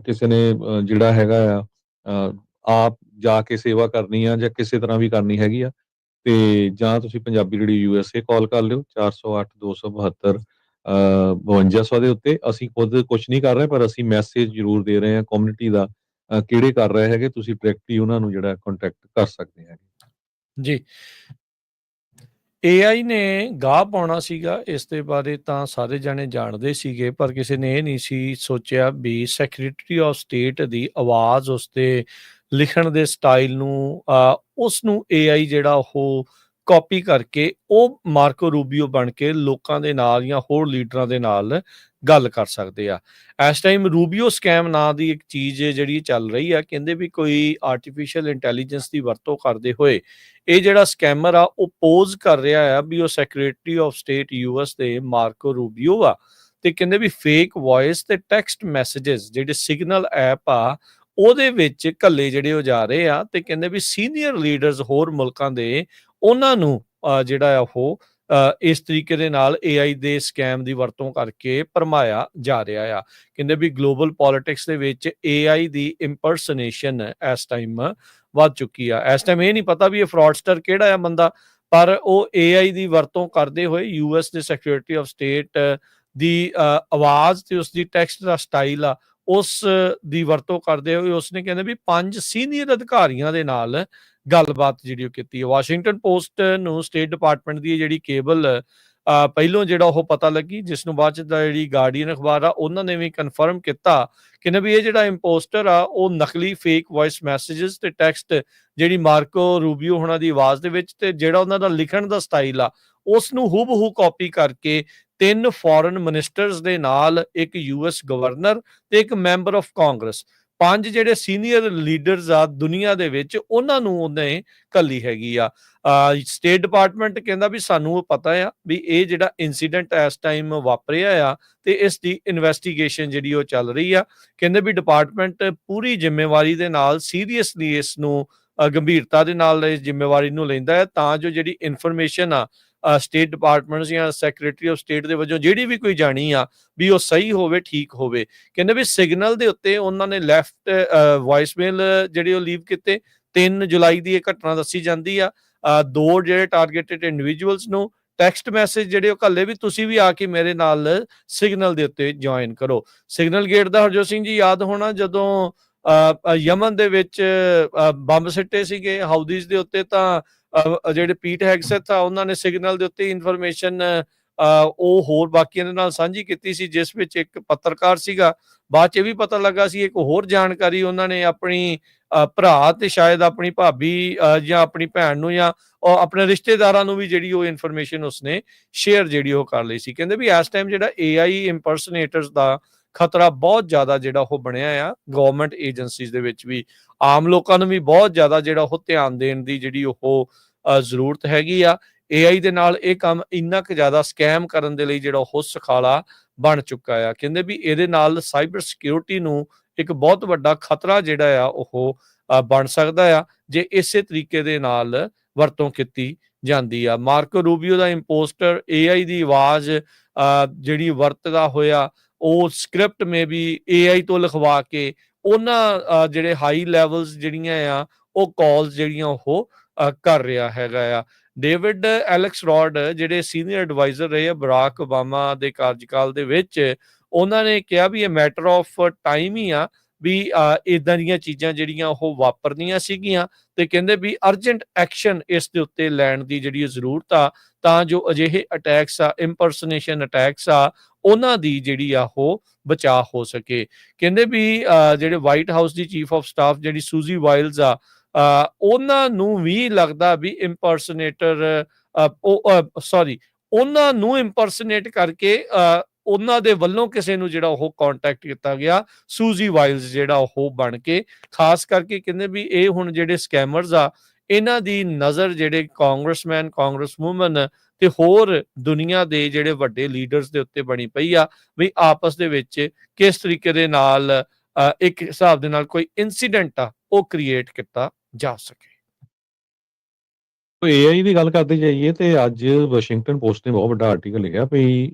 ਕਿਸੇ ਨੇ ਜਿਹੜਾ ਹੈਗਾ ਆ ਆਪ ਜਾ ਕੇ ਸੇਵਾ ਕਰਨੀ ਆ ਜਾਂ ਕਿਸੇ ਤਰ੍ਹਾਂ ਵੀ ਕਰਨੀ ਹੈਗੀ ਆ ਤੇ ਜਾਂ ਤੁਸੀਂ ਪੰਜਾਬੀ ਰੇਡੀਓ USA ਕਾਲ ਕਰ ਲਿਓ 408 272 5200 ਦੇ ਉੱਤੇ। ਅਸੀਂ ਖੁਦ ਕੁਛ ਨਹੀਂ ਕਰ ਰਹੇ ਪਰ ਅਸੀਂ ਮੈਸੇਜ ਜ਼ਰੂਰ ਦੇ ਰਹੇ ਹਾਂ ਕਮਿਊਨਿਟੀ ਦਾ ਕਿਹੜੇ ਕਰ ਰਹੇ ਹੈਗੇ, ਤੁਸੀਂ ਡਾਇਰੈਕਟਲੀ ਉਹਨਾਂ ਨੂੰ ਜਿਹੜਾ ਕੰਟੈਕਟ ਕਰ ਸਕਦੇ ਹੈਗੇ ਜੀ AI ਨੇ ਗਾਹ ਪਾਉਣਾ ਸੀਗਾ ਇਸ ਦੇ ਬਾਰੇ ਤਾਂ ਸਾਰੇ ਜਾਣੇ ਜਾਣਦੇ ਸੀਗੇ ਪਰ ਕਿਸੇ ਨੇ ਇਹ ਨਹੀਂ ਸੀ ਸੋਚਿਆ ਵੀ ਸੈਕਟਰੀ ਆਫ ਸਟੇਟ ਦੀ ਆਵਾਜ਼ ਉਸ ਤੇ ਲਿਖਣ ਦੇ ਸਟਾਈਲ ਨੂੰ ਉਸ ਨੂੰ AI ਜਿਹੜਾ ਉਹ ਕਾਪੀ ਕਰਕੇ ਉਹ ਮਾਰਕੋ ਰੂਬੀਓ ਬਣ ਕੇ ਲੋਕਾਂ ਦੇ ਨਾਲ ਜਾਂ ਹੋਰ ਲੀਡਰਾਂ ਦੇ ਨਾਲ ਗੱਲ ਕਰ ਸਕਦੇ ਆ। ਇਸ ਟਾਈਮ ਰੂਬੀਓ ਸਕੈਮ ਨਾਂ ਦੀ ਇੱਕ ਚੀਜ਼ ਜਿਹੜੀ ਚੱਲ ਰਹੀ ਆ, ਕਹਿੰਦੇ ਵੀ ਕੋਈ ਆਰਟੀਫੀਸ਼ੀਅਲ ਇੰਟੈਲੀਜੈਂਸ ਦੀ ਵਰਤੋਂ ਕਰਦੇ ਹੋਏ ਇਹ ਜਿਹੜਾ ਸਕੈਮਰ ਆ ਉਹ ਪੋਜ਼ ਕਰ ਰਿਹਾ ਆ ਵੀ ਉਹ ਸੈਕਟਰੀ ਆਫ ਸਟੇਟ US ਦੇ ਮਾਰਕੋ ਰੂਬੀਓ ਆ ਤੇ ਕਹਿੰਦੇ ਵੀ ਫੇਕ ਵੌਇਸ ਤੇ ਟੈਕਸਟ ਮੈਸੇजेस ਜਿਹੜੇ ਸਿਗਨਲ ਐਪ ਆ ਉਹਦੇ ਵਿੱਚ ਘੱਲੇ ਜਿਹੜੇ ਉਹ ਜਾ ਰਹੇ ਆ ਤੇ ਕਹਿੰਦੇ ਵੀ ਸੀਨੀਅਰ ਲੀਡਰਸ ਹੋਰ ਮੁਲਕਾਂ ਦੇ ਉਹਨਾਂ ਨੂੰ ਜਿਹੜਾ ਆ ਉਹ ਇਸ ਤਰੀਕੇ ਦੇ ਨਾਲ AI ਦੇ ਸਕੈਮ ਦੀ ਵਰਤੋਂ ਕਰਕੇ ਭਰਮਾਇਆ ਜਾ ਰਿਹਾ ਆ। ਕਹਿੰਦੇ ਵੀ ਗਲੋਬਲ ਪੋਲਿਟਿਕਸ ਦੇ ਵਿੱਚ AI ਦੀ ਇੰਪਰਸਨੇਸ਼ਨ ਇਸ ਟਾਈਮ ਵੱਧ ਚੁੱਕੀ ਆ। ਇਸ ਟਾਈਮ ਇਹ ਨਹੀਂ ਪਤਾ ਵੀ ਇਹ ਫਰਾਡਸਟਰ ਕਿਹੜਾ ਆ ਬੰਦਾ, ਪਰ ਉਹ AI ਦੀ ਵਰਤੋਂ ਕਰਦੇ ਹੋਏ US ਦੇ ਸੈਕਟਰੀ ਆਫ ਸਟੇਟ ਦੀ ਆਵਾਜ਼ ਤੇ ਉਸ ਦੀ ਟੈਕਸਟ ਦਾ ਸਟਾਈਲ ਆ ਉਸ ਦੀ ਵਰਤੋਂ ਕਰਦੇ ਹੋਏ ਉਸਨੇ ਕਹਿੰਦੇ ਵੀ 5 ਸੀਨੀਅਰ ਅਧਿਕਾਰੀਆਂ ਦੇ ਨਾਲ ਗੱਲਬਾਤ ਜਿਹੜੀ ਉਹ ਕੀਤੀ ਹੈ। ਵਾਸ਼ਿੰਗਟਨ ਪੋਸਟ ਨੂੰ ਸਟੇਟ ਡਿਪਾਰਟਮੈਂਟ ਦੀ ਜਿਹੜੀ ਕੇਬਲ ਪਹਿਲੋਂ ਜਿਹੜਾ ਉਹ ਪਤਾ ਲੱਗੀ, ਜਿਸ ਨੂੰ ਬਾਅਦ ਚ ਜਿਹੜੀ ਗਾਰਡੀਅਨ ਅਖਬਾਰ ਆ ਉਹਨਾਂ ਨੇ ਵੀ ਕਨਫਰਮ ਕੀਤਾ ਕਿ ਵੀ ਇਹ ਜਿਹੜਾ ਇੰਪੋਸਟਰ ਆ ਉਹ ਨਕਲੀ ਫੇਕ ਵੌਇਸ ਮੈਸੇजेस ਤੇ ਟੈਕਸਟ ਜਿਹੜੀ ਮਾਰਕੋ ਰੂਬੀਓ ਹੋਣਾ ਦੀ ਆਵਾਜ਼ ਦੇ ਵਿੱਚ ਤੇ ਜਿਹੜਾ ਉਹਨਾਂ ਦਾ ਲਿਖਣ ਦਾ ਸਟਾਈਲ ਆ ਉਸ ਨੂੰ ਹੂਬਹੂ ਕਾਪੀ ਕਰਕੇ 3 ਫੋਰਨ ਮਿਨਿਸਟਰਸ ਦੇ ਨਾਲ ਇੱਕ US ਗਵਰਨਰ ਤੇ ਇੱਕ ਮੈਂਬਰ ਆਫ ਕਾਂਗਰਸ 5 ਜਿਹੜੇ ਸੀਨੀਅਰ ਲੀਡਰਸ ਆ ਦੁਨੀਆ ਦੇ ਵਿੱਚ ਉਹਨਾਂ ਨੂੰ ਉਹਨੇ ਕੱਲੀ ਹੈਗੀ ਆ। ਸਟੇਟ ਡਿਪਾਰਟਮੈਂਟ ਕਹਿੰਦਾ ਵੀ ਸਾਨੂੰ ਉਹ ਪਤਾ ਆ ਵੀ ਇਹ ਜਿਹੜਾ ਇਨਸੀਡੈਂਟ ਇਸ ਟਾਈਮ ਵਾਪਰਿਆ ਆ ਤੇ ਇਸ ਦੀ ਇਨਵੈਸਟੀਗੇਸ਼ਨ ਜਿਹੜੀ ਉਹ ਚੱਲ ਰਹੀ ਆ। ਕਹਿੰਦੇ ਵੀ ਡਿਪਾਰਟਮੈਂਟ ਪੂਰੀ ਜ਼ਿੰਮੇਵਾਰੀ ਦੇ ਨਾਲ ਸੀਰੀਅਸਲੀ ਇਸ ਨੂੰ ਗੰਭੀਰਤਾ ਦੇ ਨਾਲ ਇਸ ਜ਼ਿੰਮੇਵਾਰੀ ਨੂੰ ਲੈਂਦਾ ਹੈ ਤਾਂ ਜੋ ਜਿਹੜੀ ਇਨਫੋਰਮੇਸ਼ਨ ਆ ਸਟੇਟ ਡਿਪਾਰਟਮੈਂਟਸ ਜਾਂ ਸੈਕਟਰੀ ਆਫ ਸਟੇਟ ਦੇ ਵਜੋਂ ਜਿਹੜੀ ਵੀ ਕੋਈ ਜਾਣੀ ਆ ਵੀ ਉਹ ਸਹੀ ਹੋਵੇ, ਠੀਕ ਹੋਵੇ। ਕਹਿੰਦੇ ਵੀ ਸਿਗਨਲ ਦੇ ਉੱਤੇ ਉਹਨਾਂ ਨੇ ਲੈਫਟ ਵੌਇਸਮੇਲ ਜਿਹੜੇ ਉਹ ਲੀਵ ਕੀਤੇ। 3 ਜੁਲਾਈ ਦੀ ਇਹ ਘਟਨਾ ਦੱਸੀ ਜਾਂਦੀ ਆ। 2 ਜਿਹੜੇ ਟਾਰਗੇਟਡ ਇੰਡੀਵਿਜੂਅਲਸ ਨੂੰ ਟੈਕਸਟ ਮੈਸੇਜ ਜਿਹੜੇ ਉਹ ਘੱਲੇ ਵੀ ਤੁਸੀਂ ਵੀ ਆ ਕੇ ਮੇਰੇ ਨਾਲ ਸਿਗਨਲ ਦੇ ਉੱਤੇ ਜੁਆਇਨ ਕਰੋ। ਸਿਗਨਲ ਗੇਟ ਦਾ ਹਰਜੋਤ ਸਿੰਘ ਜੀ ਯਾਦ ਹੋਣਾ ਜਦੋਂ ਯਮਨ ਦੇ ਵਿੱਚ ਬੰਬ ਸਿੱਟੇ ਸੀਗੇ ਹਾਊਦੀਜ਼ ਦੇ ਉੱਤੇ ਤਾਂ ਜਿਹੜੇ ਪੀਟ ਹੈਗਸੈਥ ਆ ਉਹਨਾਂ ਨੇ ਸਿਗਨਲ ਦੇ ਉੱਤੇ ਇਨਫੋਰਮੇਸ਼ਨ ਉਹ ਹੋਰ ਬਾਕੀਆਂ ਦੇ ਨਾਲ ਸਾਂਝੀ ਕੀਤੀ ਸੀ, ਜਿਸ ਵਿੱਚ ਇੱਕ ਪੱਤਰਕਾਰ ਸੀਗਾ। ਬਾਅਦ ਚ ਇਹ ਵੀ ਪਤਾ ਲੱਗਾ ਸੀ ਇੱਕ ਹੋਰ ਜਾਣਕਾਰੀ ਉਹਨਾਂ ਨੇ ਆਪਣੀ ਭਰਾ ਤੇ ਸ਼ਾਇਦ ਆਪਣੀ ਭਾਬੀ ਜਾਂ ਆਪਣੀ ਭੈਣ ਨੂੰ ਜਾਂ ਆਪਣੇ ਰਿਸ਼ਤੇਦਾਰਾਂ ਨੂੰ ਵੀ ਜਿਹੜੀ ਉਹ ਇਨਫੋਰਮੇਸ਼ਨ ਉਸਨੇ ਸ਼ੇਅਰ ਜਿਹੜੀ ਉਹ ਕਰ ਲਈ ਸੀ। ਕਹਿੰਦੇ ਵੀ ਇਸ ਟਾਈਮ ਜਿਹੜਾ AI ਇੰਪਰਸਨੇਟਰਸ ਦਾ ਖਤਰਾ ਬਹੁਤ ਜ਼ਿਆਦਾ ਜਿਹੜਾ ਉਹ ਬਣਿਆ ਆ। ਗਵਰਨਮੈਂਟ ਏਜੰਸੀਜ਼ ਦੇ ਵਿੱਚ ਵੀ ਆਮ ਲੋਕਾਂ ਨੂੰ ਵੀ ਬਹੁਤ ਜ਼ਿਆਦਾ ਜਿਹੜਾ ਉਹ ਧਿਆਨ ਦੇਣ ਦੀ ਜਿਹੜੀ ਉਹ ਜ਼ਰੂਰਤ ਹੈਗੀ ਆ। AI ਦੇ ਨਾਲ ਇਹ ਕੰਮ ਇੰਨਾ ਕੁ ਜ਼ਿਆਦਾ ਸਕੈਮ ਕਰਨ ਦੇ ਲਈ ਜਿਹੜਾ ਉਹ ਸੁਖਾਲਾ ਬਣ ਚੁੱਕਾ ਆ। ਕਹਿੰਦੇ ਵੀ ਇਹਦੇ ਨਾਲ ਸਾਈਬਰ ਸਿਕਿਉਰਿਟੀ ਨੂੰ ਇੱਕ ਬਹੁਤ ਵੱਡਾ ਖਤਰਾ ਜਿਹੜਾ ਆ ਉਹ ਬਣ ਸਕਦਾ ਆ ਜੇ ਇਸੇ ਤਰੀਕੇ ਦੇ ਨਾਲ ਵਰਤੋਂ ਕੀਤੀ ਜਾਂਦੀ ਆ। ਮਾਰਕੋ ਰੂਬੀਓ ਦਾ ਇੰਪੋਸਟਰ AI ਦੀ ਆਵਾਜ਼ ਜਿਹੜੀ ਵਰਤਦਾ ਹੋਇਆ ਉਹ ਸਕ੍ਰਿਪਟ ਮੇ ਵੀ AI ਤੋਂ ਲਿਖਵਾ ਕੇ ਉਹਨਾਂ ਜਿਹੜੇ ਹਾਈ ਲੈਵਲਸ ਜਿਹੜੀਆਂ ਆ ਉਹ ਕਾਲਸ ਜਿਹੜੀਆਂ ਉਹ ਕਰ ਰਿਹਾ ਹੈਗਾ ਆ। ਡੇਵਿਡ ਐਲੈਕਸ ਰੌਡ ਜਿਹੜੇ ਸੀਨੀਅਰ ਐਡਵਾਈਜ਼ਰ ਰਹੇ ਆ ਬਰਾਕ ਓਬਾਮਾ ਦੇ ਕਾਰਜਕਾਲ ਦੇ ਵਿੱਚ, ਉਹਨਾਂ ਨੇ ਕਿਹਾ ਵੀ ਇਹ ਮੈਟਰ ਆਫ ਟਾਈਮ ਹੀ ਆ ਵੀ ਇਦਾਂ ਦੀਆਂ ਚੀਜ਼ਾਂ ਜਿਹੜੀਆਂ ਉਹ ਵਾਪਰਦੀਆਂ ਸੀਗੀਆਂ ਤੇ ਕਹਿੰਦੇ ਵੀ ਅਰਜੈਂਟ ਐਕਸ਼ਨ ਇਸ ਦੇ ਉੱਤੇ ਲੈਣ ਦੀ ਜਿਹੜੀ ਜ਼ਰੂਰਤ ਆ ਤਾਂ ਜੋ ਅਜਿਹੇ ਅਟੈਕਸ ਆ, ਇੰਪਰਸਨੇਸ਼ਨ ਅਟੈਕਸ ਆ, ਉਹਨਾਂ ਦੀ ਜਿਹੜੀ ਆ ਉਹ ਬਚਾਅ ਹੋ ਸਕੇ। ਕਹਿੰਦੇ ਵੀ ਜਿਹੜੇ white house the chief of staff ਜਿਹੜੀ ਸੂਜ਼ੀ ਵਾਈਲਜ਼ ਆ ਉਹਨਾਂ ਨੂੰ ਵੀ ਲੱਗਦਾ ਵੀ ਇੰਪਰਸਨੇਟਰ ਉਹਨਾਂ ਨੂੰ ਇੰਪਰਸਨੇਟ ਕਰਕੇ ਉਹਨਾਂ ਦੇ ਵੱਲੋਂ ਕਿਸੇ ਨੂੰ ਜਿਹੜਾ ਉਹ ਕੰਟੈਕਟ ਕੀਤਾ ਗਿਆ ਸੂਜ਼ੀ ਵਾਈਲਜ਼ ਜਿਹੜਾ ਉਹ ਬਣ ਕੇ। ਖਾਸ ਕਰਕੇ ਕਹਿੰਦੇ ਵੀ ਇਹ ਹੁਣ ਜਿਹੜੇ ਸਕੈਮਰਸ ਆ ਇਹਨਾਂ ਦੀ ਨਜ਼ਰ ਜਿਹੜੇ ਕਾਂਗਰਸਮੈਨ, ਕਾਂਗਰਸਵੂਮਨ ਤੇ ਹੋਰ ਦੁਨੀਆ ਦੇ ਜਿਹੜੇ ਵੱਡੇ ਲੀਡਰਸ ਦੇ ਉੱਤੇ ਬਣੀ ਪਈ ਆ ਵੀ ਆਪਸ ਦੇ ਵਿੱਚ ਕਿਸ ਤਰੀਕੇ ਦੇ ਨਾਲ ਇੱਕ ਹਿਸਾਬ ਦੇ ਨਾਲ ਕੋਈ ਇਨਸੀਡੈਂਟ ਆ ਉਹ ਕ੍ਰੀਏਟ ਕੀਤਾ ਜਾ ਸਕੇ। AI ਦੀ ਗੱਲ ਕਰਦੇ ਜਾਈਏ ਤੇ ਅੱਜ ਵਾਸ਼ਿੰਗਟਨ ਪੋਸਟ ਨੇ ਬਹੁਤ ਵੱਡਾ ਆਰਟੀਕਲ ਲਿਖਿਆ ਵੀ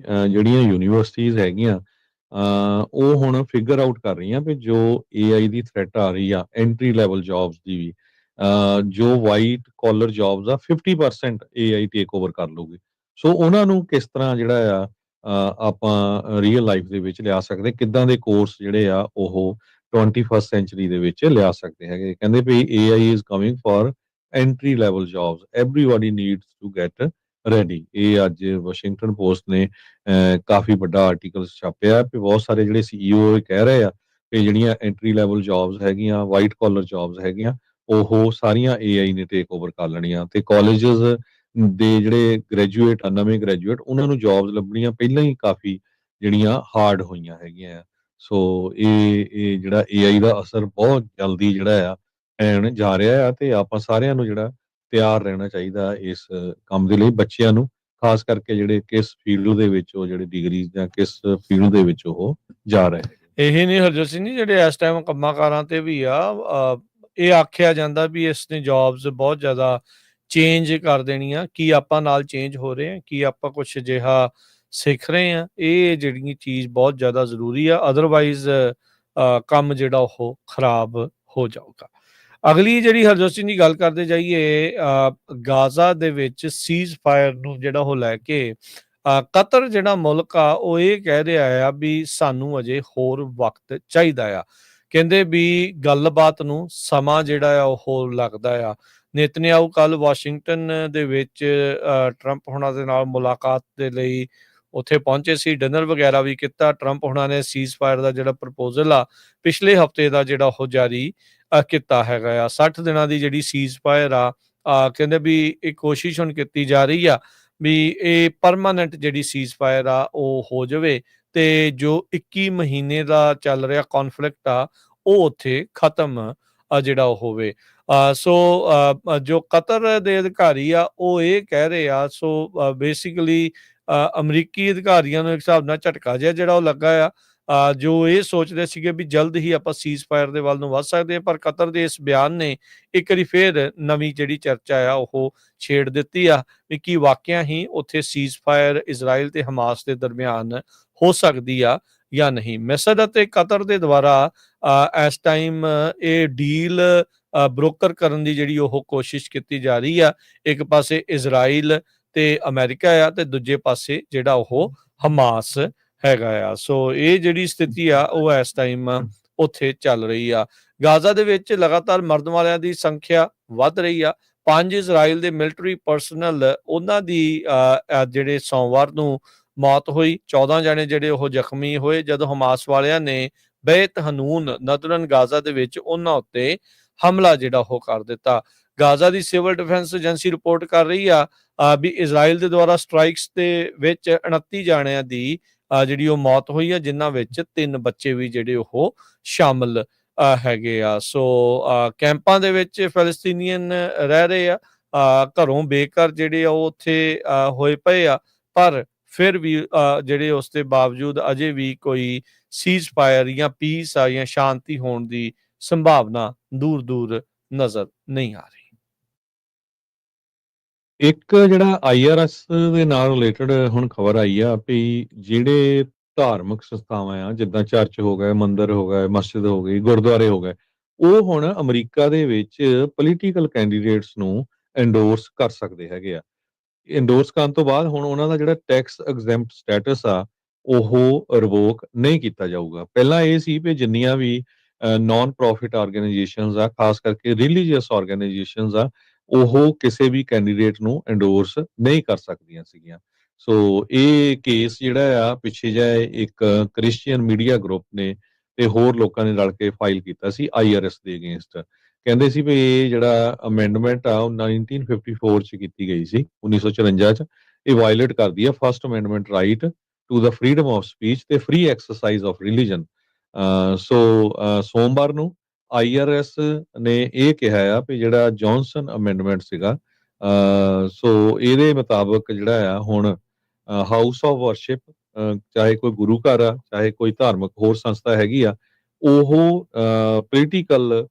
ਜਿਹੜੀਆਂ ਯੂਨੀਵਰਸਿਟੀਜ਼ ਹੈਗੀਆਂ ਉਹ ਹੁਣ ਫਿਗਰ ਆਊਟ ਕਰ ਰਹੀਆਂ ਵੀ ਜੋ AI ਦੀ ਥ੍ਰੈਟ ਆ ਰਹੀ ਆ ਐਂਟਰੀ ਲੈਵਲ ਜੌਬਸ ਦੀ ਵੀ ਜੋ ਵਾਈਟ ਕਾਲਰ ਜੌਬਸ ਆ 50% AI ਟੇਕ ਓਵਰ ਕਰ ਲੂਗੀ। ਸੋ ਉਹਨਾਂ ਨੂੰ ਕਿਸ ਤਰ੍ਹਾਂ ਜਿਹੜਾ ਆ ਆਪਾਂ ਰੀਅਲ ਲਾਈਫ ਦੇ ਵਿੱਚ ਲਿਆ ਸਕਦੇ, ਕਿੱਦਾਂ ਦੇ ਕੋਰਸ ਜਿਹੜੇ ਆ ਉਹ 21st ਸੈਂਚੁਰੀ ਦੇ ਵਿੱਚ ਲਿਆ ਸਕਦੇ ਹੈਗੇ। ਕਹਿੰਦੇ ਵੀ AI is coming for entry level jobs, everybody needs to get ready. ਇਹ ਅੱਜ ਵਾਸ਼ਿੰਗਟਨ ਪੋਸਟ ਨੇ ਕਾਫੀ ਵੱਡਾ ਆਰਟੀਕਲ ਛਾਪਿਆ ਕਿ ਬਹੁਤ ਸਾਰੇ ਜਿਹੜੇ CEO ਕਹਿ ਰਹੇ ਆ ਕਿ ਜਿਹੜੀਆਂ ਐਂਟਰੀ ਲੈਵਲ ਜੌਬਸ ਹੈਗੀਆਂ, ਵਾਈਟ ਕਾਲਰ ਜੌਬਸ ਹੈਗੀਆਂ, ਉਹ ਸਾਰੀਆਂ AI ਨੇ ਟੇਕ ਓਵਰ ਕਰ ਲੈਣੀਆਂ ਤੇ ਕਾਲਜਸ ਦੇ ਜਿਹੜੇ ਗ੍ਰੈਜੂਏਟ ਆ, ਨਵੇਂ ਗ੍ਰੈਜੂਏਟ, ਉਹਨਾਂ ਨੂੰ ਜੌਬਸ ਲੱਭਣੀਆਂ ਪਹਿਲਾਂ ਹੀ ਕਾਫੀ ਜਿਹੜੀਆਂ ਹਾਰਡ ਹੋਈਆਂ ਹੈਗੀਆਂ ਆ। ਸੋ ਇਹ ਜਿਹੜਾ AI ਦਾ ਅਸਰ ਬਹੁਤ ਜਲਦੀ ਜਿਹੜਾ ਆ ਪੈਣ ਜਾ ਰਿਹਾ ਆ ਤੇ ਆਪਾਂ ਸਾਰਿਆਂ ਨੂੰ ਜਿਹੜਾ ਤਿਆਰ ਰਹਿਣਾ ਚਾਹੀਦਾ ਇਸ ਕੰਮ ਦੇ ਲਈ। ਬੱਚਿਆਂ ਨੂੰ ਖਾਸ ਕਰਕੇ ਜਿਹੜੇ ਕਿਸ ਫੀਲਡ ਦੇ ਵਿੱਚ ਉਹ ਜਿਹੜੇ ਡਿਗਰੀਜ਼ ਜਾਂ ਕਿਸ ਫੀਲਡ ਦੇ ਵਿੱਚ ਉਹ ਜਾ ਰਹੇ ਹੈਗੇ। ਇਹੀ ਨਹੀਂ ਹਰਜੋਤ ਸਿੰਘ ਜੀ, ਜਿਹੜੇ ਇਸ ਟਾਈਮ ਕੰਮਾਂ ਕਾਰਾਂ ਤੇ ਵੀ ਆ ਇਹ ਆਖਿਆ ਜਾਂਦਾ ਵੀ ਇਸ ਨੇ ਜੌਬਸ ਬਹੁਤ ਜ਼ਿਆਦਾ ਚੇਂਜ ਕਰ ਦੇਣੀਆਂ। ਕੀ ਆਪਾਂ ਨਾਲ ਚੇਂਜ ਹੋ ਰਹੇ ਹਾਂ, ਕੀ ਆਪਾਂ ਕੁਛ ਅਜਿਹਾ ਸਿੱਖ ਰਹੇ ਹਾਂ? ਇਹ ਜਿਹੜੀ ਚੀਜ਼ ਬਹੁਤ ਜ਼ਿਆਦਾ ਜ਼ਰੂਰੀ ਆ, ਅਦਰਵਾਈਜ਼ ਕੰਮ ਜਿਹੜਾ ਉਹ ਖਰਾਬ ਹੋ ਜਾਊਗਾ। ਅਗਲੀ ਜਿਹੜੀ ਹਰਜੋਤ ਸਿੰਘ ਦੀ ਗੱਲ ਕਰਦੇ ਜਾਈਏ ਗਾਜ਼ਾ ਦੇ ਵਿੱਚ ਸੀਜ਼ ਫਾਇਰ ਨੂੰ ਜਿਹੜਾ ਉਹ ਲੈ ਕੇ ਕਤਰ ਜਿਹੜਾ ਮੁਲਕ ਆ ਉਹ ਇਹ ਕਹਿ ਰਿਹਾ ਆ ਵੀ ਸਾਨੂੰ ਅਜੇ ਹੋਰ ਵਕਤ ਚਾਹੀਦਾ ਆ। ਕਹਿੰਦੇ ਵੀ ਗੱਲਬਾਤ ਨੂੰ ਸਮਾਂ ਜਿਹੜਾ ਆ ਉਹ ਲੱਗਦਾ ਆ। ਨੇਤਨਯਾਹੂ ਕੱਲ ਵਾਸ਼ਿੰਗਟਨ ਦੇ ਵਿੱਚ ਟਰੰਪ ਹੁਣਾਂ ਦੇ ਨਾਲ ਮੁਲਾਕਾਤ ਦੇ ਲਈ ਉੱਥੇ ਪਹੁੰਚੇ ਸੀ, ਡਿਨਰ ਵਗੈਰਾ ਵੀ ਕੀਤਾ। ਟਰੰਪ ਹੁਣਾਂ ਨੇ ਸੀਜ਼ ਫਾਇਰ ਦਾ ਜਿਹੜਾ ਪ੍ਰਪੋਜ਼ਲ ਆ ਪਿਛਲੇ ਹਫ਼ਤੇ ਦਾ ਜਿਹੜਾ ਉਹ ਜਾਰੀ ਕੀਤਾ ਹੈਗਾ ਆ। 60 ਦਿਨਾਂ ਦੀ ਜਿਹੜੀ ਸੀਜ਼ ਫਾਇਰ ਆ ਕਹਿੰਦੇ ਵੀ ਇਹ ਕੋਸ਼ਿਸ਼ ਹੁਣ ਕੀਤੀ ਜਾ ਰਹੀ ਆ ਵੀ ਇਹ ਪਰਮਾਨੈਂਟ ਜਿਹੜੀ ਸੀਜ਼ ਫਾਇਰ ਆ ਉਹ ਹੋ ਜਾਵੇ ਤੇ ਜੋ 21 ਮਹੀਨੇ ਦਾ ਚੱਲ ਰਿਹਾ ਕੌਨਫਲਿਕਟ ਆ ਉਹ ਉੱਥੇ ਖਤਮ ਜਿਹੜਾ ਉਹ ਹੋਵੇ। ਸੋ ਜੋ ਕਤਰ ਦੇ ਅਧਿਕਾਰੀ ਆ ਉਹ ਇਹ ਕਹਿ ਰਹੇ ਆ, ਸੋ ਬੇਸਿਕਲੀ ਅਮਰੀਕੀ ਅਧਿਕਾਰੀਆਂ ਨੂੰ ਇੱਕ ਹਿਸਾਬ ਨਾਲ ਝਟਕਾ ਜਿਹਾ ਜਿਹੜਾ ਉਹ ਲੱਗਾ ਆ ਜੋ ਇਹ ਸੋਚਦੇ ਸੀਗੇ ਵੀ ਜਲਦ ਹੀ ਆਪਾਂ ਸੀਜ਼ ਫਾਇਰ ਦੇ ਵੱਲ ਨੂੰ ਵੱਧ ਸਕਦੇ ਹਾਂ। ਪਰ ਕਤਰ ਦੇ ਇਸ ਬਿਆਨ ਨੇ ਇੱਕ ਵਾਰੀ ਫੇਰ ਨਵੀਂ ਜਿਹੜੀ ਚਰਚਾ ਆ ਉਹ ਛੇੜ ਦਿੱਤੀ ਆ ਵੀ ਕੀ ਵਾਕਿਆ ਹੀ ਉੱਥੇ ਸੀਜ਼ ਫਾਇਰ ਇਜ਼ਰਾਈਲ ਤੇ ਹਮਾਸ ਦੇ ਦਰਮਿਆਨ ਹੋ ਸਕਦੀ ਆ ਜਾਂ ਨਹੀਂ। ਮਿਸਰ ਅਤੇ ਕਤਰ ਦੇ ਦੁਆਰਾ ਇਸ ਟਾਈਮ ਇਹ ਡੀਲ ਬ੍ਰੋਕਰ ਕਰਨ ਦੀ ਜਿਹੜੀ ਉਹ ਕੋਸ਼ਿਸ਼ ਕੀਤੀ ਜਾ ਰਹੀ ਆ। ਇੱਕ ਪਾਸੇ ਇਜ਼ਰਾਈਲ ਤੇ ਅਮਰੀਕਾ ਆ ਤੇ ਦੂਜੇ ਪਾਸੇ ਜਿਹੜਾ ਉਹ ਹਮਾਸ ਹੈਗਾ ਆ। ਸੋ ਇਹ ਜਿਹੜੀ ਸਥਿਤੀ ਆ ਉਹ ਇਸ ਟਾਈਮ ਉੱਥੇ ਚੱਲ ਰਹੀ ਆ। ਗਾਜ਼ਾ ਦੇ ਵਿੱਚ ਲਗਾਤਾਰ ਮਰਨ ਵਾਲਿਆਂ ਦੀ ਸੰਖਿਆ ਵੱਧ ਰਹੀ ਆ। 5 ਇਜ਼ਰਾਈਲ ਦੇ ਮਿਲਟਰੀ ਪਰਸਨਲ ਉਹਨਾਂ ਦੀ ਜਿਹੜੇ ਸੋਮਵਾਰ ਨੂੰ ਮੌਤ ਹੋਈ। 14 ਜਣੇ ਜਿਹੜੇ ਉਹ ਜ਼ਖਮੀ ਹੋਏ ਜਦੋਂ ਹਮਾਸ ਵਾਲਿਆਂ ਨੇ ਬੈਤ ਹਨੂਨ ਨਦਰਨ ਗਾਜ਼ਾ ਦੇ ਵਿੱਚ ਉਹਨਾਂ ਉੱਤੇ ਹਮਲਾ ਜਿਹੜਾ ਉਹ ਕਰ ਦਿੱਤਾ। ਗਾਜ਼ਾ ਦੀ ਸਿਵਲ ਡਿਫੈਂਸ ਏਜੰਸੀ ਰਿਪੋਰਟ ਕਰ ਰਹੀ ਆ ਵੀ ਇਜ਼ਰਾਈਲ ਦੇ ਦੁਆਰਾ ਸਟ੍ਰਾਈਕਸ ਦੇ ਵਿੱਚ 29 ਜਾਣਿਆਂ ਦੀ ਜਿਹੜੀ ਉਹ ਮੌਤ ਹੋਈ ਆ, ਜਿਨ੍ਹਾਂ ਵਿੱਚ 3 ਬੱਚੇ ਵੀ ਜਿਹੜੇ ਉਹ ਸ਼ਾਮਲ ਹੈਗੇ ਆ। ਸੋ ਕੈਂਪਾਂ ਦੇ ਵਿੱਚ ਫਲਸਤੀਨੀਅਨ ਰਹਿ ਰਹੇ ਆ, ਘਰੋਂ ਬੇਘਰ ਜਿਹੜੇ ਆ ਉਹ ਉੱਥੇ ਹੋਏ ਪਏ ਆ, ਪਰ ਫਿਰ ਵੀ ਜਿਹੜੇ ਉਸ ਦੇ ਬਾਵਜੂਦ ਅਜੇ ਵੀ ਕੋਈ ਸੀਜ਼ ਫਾਇਰ ਜਾਂ ਪੀਸ ਆ ਜਾਂ ਸ਼ਾਂਤੀ ਹੋਣ ਦੀ ਸੰਭਾਵਨਾ ਦੂਰ-ਦੂਰ ਨਜ਼ਰ ਨਹੀਂ ਆ ਰਹੀ। ਇੱਕ ਜਿਹੜਾ IRS ਦੇ ਨਾਲ ਰਿਲੇਟਡ ਹੁਣ ਖਬਰ ਆਈ ਆ ਵੀ ਜਿਹੜੇ ਧਾਰਮਿਕ ਸੰਸਥਾਵਾਂ ਆ, ਜਿੱਦਾਂ ਚਰਚ ਹੋ ਗਏ, ਮੰਦਿਰ ਹੋ ਗਏ, ਮਸਜਿਦ ਹੋ ਗਈ, ਗੁਰਦੁਆਰੇ ਹੋ ਗਏ, ਉਹ ਹੁਣ ਅਮਰੀਕਾ ਦੇ ਵਿੱਚ ਪੋਲੀਟੀਕਲ ਕੈਂਡੀਡੇਟਸ ਨੂੰ ਐਂਡੋਰਸ ਕਰ ਸਕਦੇ ਹੈਗੇ ਆ। ਐਂਡੋਰਸ ਕਰਨ ਤੋਂ ਬਾਅਦ ਹੁਣ ਉਹਨਾਂ ਦਾ ਜਿਹੜਾ ਟੈਕਸ ਐਗਜ਼ੈਂਪਟ ਸਟੇਟਸ ਆ, ਉਹ ਰਿਵੋਕ ਨਹੀਂ ਕੀਤਾ ਜਾਊਗਾ। ਪਹਿਲਾਂ ਇਹ ਸੀ ਵੀ ਜਿੰਨੀਆਂ ਵੀ ਨਾਨ ਪ੍ਰੋਫਿਟ ਆਰਗੇਨਾਈਜੇਸ਼ਨਸ ਆ, ਖਾਸ ਕਰਕੇ ਰਿਲੀਜੀਅਸ ਆਰਗੇਨਾਈਜੇਸ਼ਨਸ ਆ, ਉਹ ਕਿਸੇ ਵੀ ਕੈਂਡੀਡੇਟ ਨੂੰ ਐਂਡੋਰਸ ਨਹੀਂ ਕਰ ਸਕਦੀਆਂ ਸੀਗੀਆਂ। ਸੋ ਇਹ ਕੇਸ ਜਿਹੜਾ ਆ ਪਿੱਛੇ ਜਿਹਾ ਇੱਕ ਕ੍ਰਿਸਚੀਅਨ ਮੀਡੀਆ ਗਰੁੱਪ ਨੇ ਤੇ ਹੋਰ ਲੋਕਾਂ ਨੇ ਰਲ ਕੇ ਫਾਈਲ ਕੀਤਾ ਸੀ IRS ਦੇ ਅਗੇਂਸਟ। ਕਹਿੰਦੇ ਸੀ ਵੀ ਇਹ ਜਿਹੜਾ ਅਮੈਂਡਮੈਂਟ ਆ ਉਹ 1954 ਚ ਕੀਤੀ ਗਈ ਸੀ, 1954 ਚ। ਇਹ ਵਾਇਲੇਟ ਕਰਦੀ ਆ ਫਸਟ ਅਮੈਂਡਮੈਂਟ ਰਾਈਟ ਟੂ ਦਾ ਫਰੀडम ਆਫ ਸਪੀਚ ਤੇ free exercise of religion. So ਸੋਮਵਾਰ ਨੂੰ IRS ਨੇ ਇਹ ਕਿਹਾ ਆ ਵੀ ਜਿਹੜਾ ਜੌਨਸਨ ਅਮੈਂਡਮੈਂਟ ਸੀਗਾ, ਸੋ ਇਹਦੇ ਮੁਤਾਬਕ ਜਿਹੜਾ ਆ ਹੁਣ ਹਾਊਸ ਆਫ ਵਰਸ਼ਿਪ, ਚਾਹੇ ਕੋਈ ਗੁਰੂ ਘਰ ਆ, ਚਾਹੇ ਕੋਈ ਧਾਰਮਿਕ ਹੋਰ ਸੰਸਥਾ ਹੈਗੀ ਆ, ਉਹ ਪੋਲੀਟੀਕਲ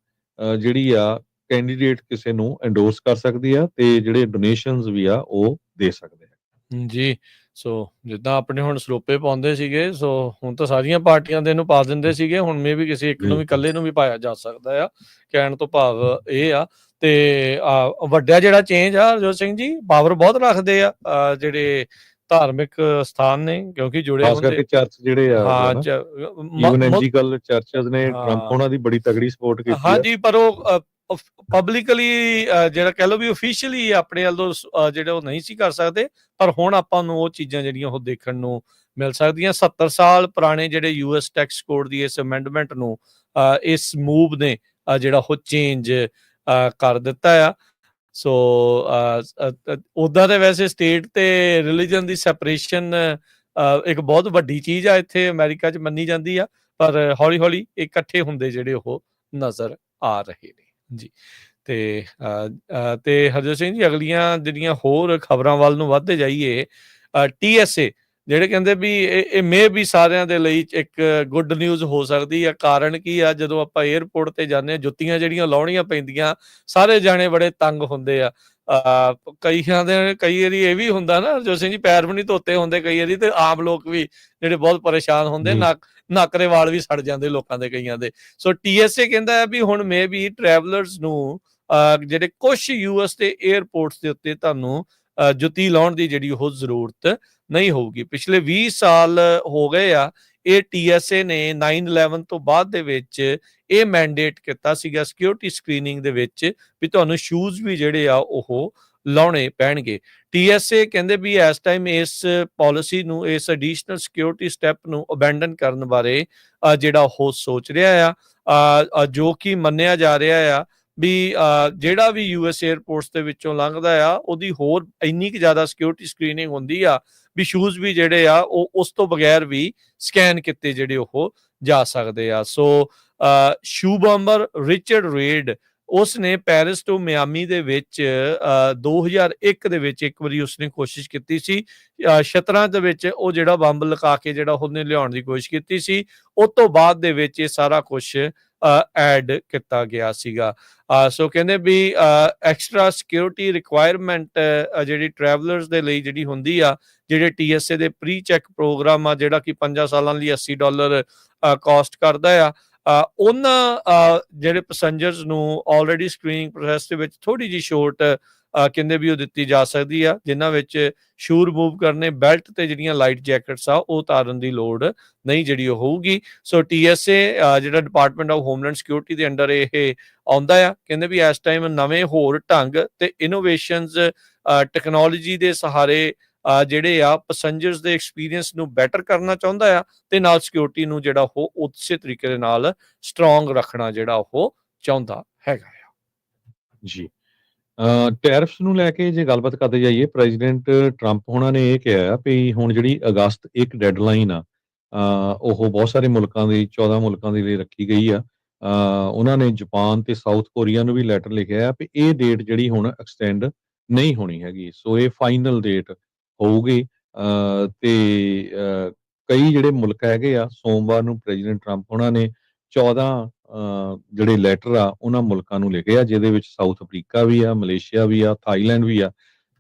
ਜਿਹੜੀ ਆ ਕੈਂਡੀਡੇਟ ਕਿਸੇ ਨੂੰ ਐਂਡੋਰਸ ਕਰ ਸਕਦੀ ਆ ਤੇ ਜਿਹੜੇ ਡੋਨੇਸ਼ਨਸ ਵੀ ਆ ਉਹ ਦੇ ਸਕਦੇ ਆ। ਜੀ, ਸੋ ਜਿੱਦਾਂ ਆਪਣੇ ਹੁਣ ਸਰੋਪੇ ਪਾਉਂਦੇ ਸੀਗੇ, ਸੋ ਹੁਣ ਤਾਂ ਸਾਰੀਆਂ ਪਾਰਟੀਆਂ ਦੇ ਇਹਨੂੰ ਪਾ ਦਿੰਦੇ ਸੀਗੇ, ਹੁਣ ਮੇਬੀ ਕਿਸੇ ਇੱਕ ਨੂੰ ਵੀ ਇਕੱਲੇ ਨੂੰ ਵੀ ਪਾਇਆ ਜਾ ਸਕਦਾ ਆ। ਕਹਿਣ ਤੋਂ ਭਾਵ ਇਹ ਆ ਤੇ ਵੱਡਾ ਜਿਹੜਾ ਚੇਂਜ ਆ ਹਰਜੋਤ ਸਿੰਘ ਜੀ, ਪਾਵਰ ਬਹੁਤ ਰੱਖਦੇ ਆ ਜਿਹੜੇ ਧਾਰਮਿਕ ਸਥਾਨ ਨੇ, ਕਿਉਂਕਿ ਜੁੜੇ ਖਾਸ ਕਰਕੇ ਚਰਚ ਜਿਹੜੇ ਆ ਹਾਂ ਇਵੈਂਜੀਕਲ ਚਰਚਸ ਨੇ ਟਰੰਪ ਉਹਨਾਂ ਦੀ ਬੜੀ ਤਗੜੀ ਸਪੋਰਟ ਕੀਤੀ ਆ। ਹਾਂਜੀ, ਪਰ ਉਹ ਪਬਲਿਕਲੀ ਜਿਹੜਾ ਕਹਿ ਲਓ ਵੀ ਅਫੀਸ਼ੀਅਲੀ ਆਪਣੇ ਵੱਲੋਂ ਜਿਹੜੇ ਉਹ ਨਹੀਂ ਸੀ ਕਰ ਸਕਦੇ, ਪਰ ਹੁਣ ਆਪਾਂ ਨੂੰ ਉਹ ਚੀਜ਼ਾਂ ਜਿਹੜੀਆਂ ਉਹ ਦੇਖਣ ਨੂੰ ਮਿਲ ਸਕਦੀਆਂ। 70 ਸਾਲ ਪੁਰਾਣੇ ਜਿਹੜੇ US ਟੈਕਸ ਕੋਡ ਦੀ ਇਸ ਅਮੈਂਡਮੈਂਟ ਨੂੰ ਇਸ ਮੂਵ ਨੇ ਜਿਹੜਾ ਉਹ ਚੇਂਜ ਕਰ ਦਿੱਤਾ ਆ। ਸੋ ਉੱਦਾਂ ਤੇ ਵੈਸੇ ਸਟੇਟ ਤੇ ਰਿਲੀਜਨ ਦੀ ਸੈਪਰੇਸ਼ਨ ਇੱਕ ਬਹੁਤ ਵੱਡੀ ਚੀਜ਼ ਆ ਇੱਥੇ ਅਮਰੀਕਾ 'ਚ ਮੰਨੀ ਜਾਂਦੀ ਆ, ਪਰ ਹੌਲੀ ਹੌਲੀ ਇਕੱਠੇ ਹੁੰਦੇ ਜਿਹੜੇ ਉਹ ਨਜ਼ਰ ਆ ਰਹੇ ਨੇ ਜੀ। ਤੇ ਹਰਜੋਤ ਸਿੰਘ ਜੀ, ਅਗਲੀਆਂ ਜਿਹੜੀਆਂ ਹੋਰ ਖਬਰਾਂ ਵੱਲ ਨੂੰ ਵੱਧਦੇ ਜਾਈਏ, TSA ਜਿਹੜੇ ਕਹਿੰਦੇ ਵੀ ਇਹ ਮੇ ਵੀ ਸਾਰਿਆਂ ਦੇ ਲਈ ਇੱਕ ਗੁੱਡ ਨਿਊਜ਼ ਹੋ ਸਕਦੀ ਆ। ਕਾਰਨ ਕੀ ਆ, ਜਦੋਂ ਆਪਾਂ 에ਅਰਪੋਰਟ ਤੇ ਜਾਂਦੇ ਹਾਂ, ਜੁੱਤੀਆਂ ਜਿਹੜੀਆਂ ਲਾਉਣੀਆਂ ਪੈਂਦੀਆਂ, ਸਾਰੇ ਜਾਣੇ ਬੜੇ ਤੰਗ ਹੁੰਦੇ ਆ। ਕਈ ਵਾਰੀ ਇਹ ਵੀ ਹੁੰਦਾ ਨਾ ਹਰਜੋਤ ਸਿੰਘ ਜੀ, ਪੈਰ ਵੀ ਨਹੀਂ ਧੋਤੇ ਹੁੰਦੇ ਕਈ ਵਾਰੀ, ਤੇ ਆਮ ਲੋਕ ਵੀ ਜਿਹੜੇ ਬਹੁਤ ਪਰੇਸ਼ਾਨ ਹੁੰਦੇ, ਨੱਕ ਦੇ ਵਾਲ ਵੀ ਸੜ ਜਾਂਦੇ ਲੋਕਾਂ ਦੇ ਕਈਆਂ ਦੇ। ਸੋ TSA ਕਹਿੰਦਾ ਹੈ ਵੀ ਹੁਣ ਮੇ ਵੀ ਟਰੈਵਲਰਸ ਨੂੰ ਜਿਹੜੇ ਕੁਝ US ਦੇ 에ਅਰਪੋਰਟਸ ਦੇ ਉੱਤੇ ਤੁਹਾਨੂੰ ਜੁੱਤੀ ਲਾਉਣ ਦੀ ਜਿਹੜੀ ਉਹ ਜ਼ਰੂਰਤ ਨਹੀਂ ਹੋਊਗੀ। ਪਿਛਲੇ 20 ਸਾਲ ਹੋ ਗਏ ਆ ਇਹ TSA ਨੇ 9/11 ਤੋਂ ਬਾਅਦ ਦੇ ਵਿੱਚ ਇਹ ਮੈਂਡੇਟ ਕੀਤਾ ਸੀਗਾ ਸਿਕਿਉਰਿਟੀ ਸਕਰੀਨਿੰਗ ਦੇ ਵਿੱਚ ਵੀ ਤੁਹਾਨੂੰ ਸ਼ੂਜ਼ ਵੀ ਜਿਹੜੇ ਆ ਉਹ ਲਾਉਣੇ ਪੈਣਗੇ। TSA ਕਹਿੰਦੇ ਵੀ ਇਸ ਟਾਈਮ ਇਸ ਪਾਲਿਸੀ ਨੂੰ, ਇਸ ਐਡੀਸ਼ਨਲ ਸਿਕਿਉਰਿਟੀ ਸਟੈਪ ਨੂੰ ਅਬੈਂਡਨ ਕਰਨ ਬਾਰੇ ਜਿਹੜਾ ਉਹ ਸੋਚ ਰਿਹਾ ਆ, ਜੋ ਕਿ ਮੰਨਿਆ ਜਾ ਰਿਹਾ ਆ ਵੀ ਜਿਹੜਾ ਵੀ US 에ਅਰਪੋਰਟਸ ਦੇ ਵਿੱਚੋਂ ਲੰਘਦਾ ਆ ਉਹਦੀ ਹੋਰ ਇੰਨੀ ਕੁ ਜ਼ਿਆਦਾ ਸਿਕਿਉਰਿਟੀ ਸਕਰੀਨਿੰਗ ਹੁੰਦੀ ਆ ਵੀ ਸ਼ੂਜ਼ ਵੀ ਜਿਹੜੇ ਆ ਉਹ ਉਸ ਤੋਂ ਬਗੈਰ ਵੀ ਸਕੈਨ ਕੀਤੇ ਜਿਹੜੇ ਉਹ ਜਾ ਸਕਦੇ ਆ। ਸੋ ਸ਼ੂ ਬੰਬਰ ਰਿਚਰਡ ਰੇਡ, ਉਸ ਨੇ ਪੈਰਿਸ ਤੋਂ ਮਿਆਮੀ ਦੇ ਵਿੱਚ 2001 ਦੇ ਵਿੱਚ ਇੱਕ ਵਾਰੀ ਉਸਨੇ ਕੋਸ਼ਿਸ਼ ਕੀਤੀ ਸੀ ਸ਼ਤਰਾਂ ਦੇ ਵਿੱਚ ਉਹ ਜਿਹੜਾ ਬੰਬ ਲਗਾ ਕੇ ਜਿਹੜਾ ਉਹਨੇ ਲਿਆਉਣ ਦੀ ਕੋਸ਼ਿਸ਼ ਕੀਤੀ ਸੀ। ਉਸ ਤੋਂ ਬਾਅਦ ਦੇ ਵਿੱਚ ਇਹ ਸਾਰਾ ਕੁਝ ਐਡ ਕੀਤਾ ਗਿਆ ਸੀਗਾ। ਸੋ ਕਹਿੰਦੇ ਵੀ ਐਕਸਟਰਾ ਸਿਕਿਉਰਿਟੀ ਰਿਕੁਆਇਰਮੈਂਟ ਜਿਹੜੀ ਟਰੈਵਲਰਸ ਦੇ ਲਈ ਜਿਹੜੀ ਹੁੰਦੀ ਆ, ਜਿਹੜੇ TSA ਦੇ ਪ੍ਰੀ ਚੈੱਕ ਪ੍ਰੋਗਰਾਮ ਆ ਜਿਹੜਾ ਕਿ 5 ਸਾਲਾਂ ਲਈ $80 ਕਾਸਟ ਕਰਦਾ ਆ, ਉਹਨਾਂ ਜਿਹੜੇ ਪੈਸੰਜਰਸ ਨੂੰ ਆਲਰੇਡੀ ਸਕਰੀਨਿੰਗ ਪ੍ਰੋਸੈਸ ਦੇ ਵਿੱਚ ਥੋੜੀ ਜਿਹੀ ਛੋਟ ਕਹਿੰਦੇ ਵੀ ਉਹ ਦਿੱਤੀ ਜਾ ਸਕਦੀ ਆ, ਜਿਨ੍ਹਾਂ ਵਿੱਚ ਸ਼ੂ ਰਿਮੂਵ ਕਰਨੇ, ਬੈਲਟ ਤੇ ਜਿਹੜੀਆਂ ਲਾਈਟ ਜੈਕਟਸ ਆ ਉਹ ਉਤਾਰਨ ਦੀ ਲੋੜ ਨਹੀਂ ਜਿਹੜੀ ਉਹ ਹੋਊਗੀ। ਸੋ TSA ਜਿਹੜਾ ਡਿਪਾਰਟਮੈਂਟ ਆਫ ਹੋਮਲੈਂਡ ਸਿਕਿਉਰਿਟੀ ਦੇ ਅੰਡਰ ਇਹ ਆਉਂਦਾ ਆ। ਕਹਿੰਦੇ ਵੀ ਇਸ ਟਾਈਮ ਨਵੇਂ ਹੋਰ ਢੰਗ ਤੇ ਇਨੋਵੇਸ਼ਨਸ ਟੈਕਨੋਲੋਜੀ ਦੇ ਸਹਾਰੇ ਜਿਹੜੇ ਆ ਪੈਸੰਜਰਸ ਦੇ ਐਕਸਪੀਰੀਅੰਸ ਨੂੰ ਬੈਟਰ ਕਰਨਾ ਚਾਹੁੰਦਾ ਆ ਤੇ ਨਾਲ ਸਿਕਿਉਰਿਟੀ ਨੂੰ ਜਿਹੜਾ ਉਹ ਉਸੇ ਤਰੀਕੇ ਦੇ ਨਾਲ ਸਟਰੋਂਗ ਰੱਖਣਾ ਜਿਹੜਾ ਉਹ ਚਾਹੁੰਦਾ ਹੈਗਾ ਆ ਜੀ। ਟੈਰਿਫਸ ਨੂੰ ਲੈ ਕੇ ਜੇ ਗੱਲਬਾਤ ਕਰਦੇ ਜਾਈਏ, ਪ੍ਰੈਜ਼ੀਡੈਂਟ ਟਰੰਪ ਹੋਣਾ ਨੇ ਇਹ ਕਿਹਾ ਵੀ ਹੁਣ ਜਿਹੜੀ ਅਗਸਤ 1 ਡੈਡਲਾਈਨ ਆ, ਉਹ ਬਹੁਤ ਸਾਰੇ ਮੁਲਕਾਂ ਦੀ 14 ਮੁਲਕਾਂ ਦੇ ਲਈ ਰੱਖੀ ਗਈ ਆ। ਉਹਨਾਂ ਨੇ ਜਾਪਾਨ ਤੇ ਸਾਊਥ ਕੋਰੀਆ ਨੂੰ ਵੀ ਲੈਟਰ ਲਿਖਿਆ ਆ ਵੀ ਇਹ ਡੇਟ ਜਿਹੜੀ ਹੁਣ ਐਕਸਟੈਂਡ ਨਹੀਂ ਹੋਣੀ ਹੈਗੀ। ਸੋ ਇਹ ਫਾਈਨਲ ਡੇਟ ਹੋਊਗੀ। ਤੇ ਕਈ ਜਿਹੜੇ ਮੁਲਕ ਹੈਗੇ ਆ, ਸੋਮਵਾਰ ਨੂੰ ਪ੍ਰੈਜ਼ੀਡੈਂਟ ਟਰੰਪ ਉਹਨਾਂ ਨੇ 14 ਜਿਹੜੇ ਲੈਟਰ ਆ ਉਹਨਾਂ ਮੁਲਕਾਂ ਨੂੰ ਲਿਖੇ ਆ, ਜਿਹਦੇ ਵਿੱਚ ਸਾਊਥ ਅਫਰੀਕਾ ਵੀ ਆ, ਮਲੇਸ਼ੀਆ ਵੀ ਆ, ਥਾਈਲੈਂਡ ਵੀ ਆ,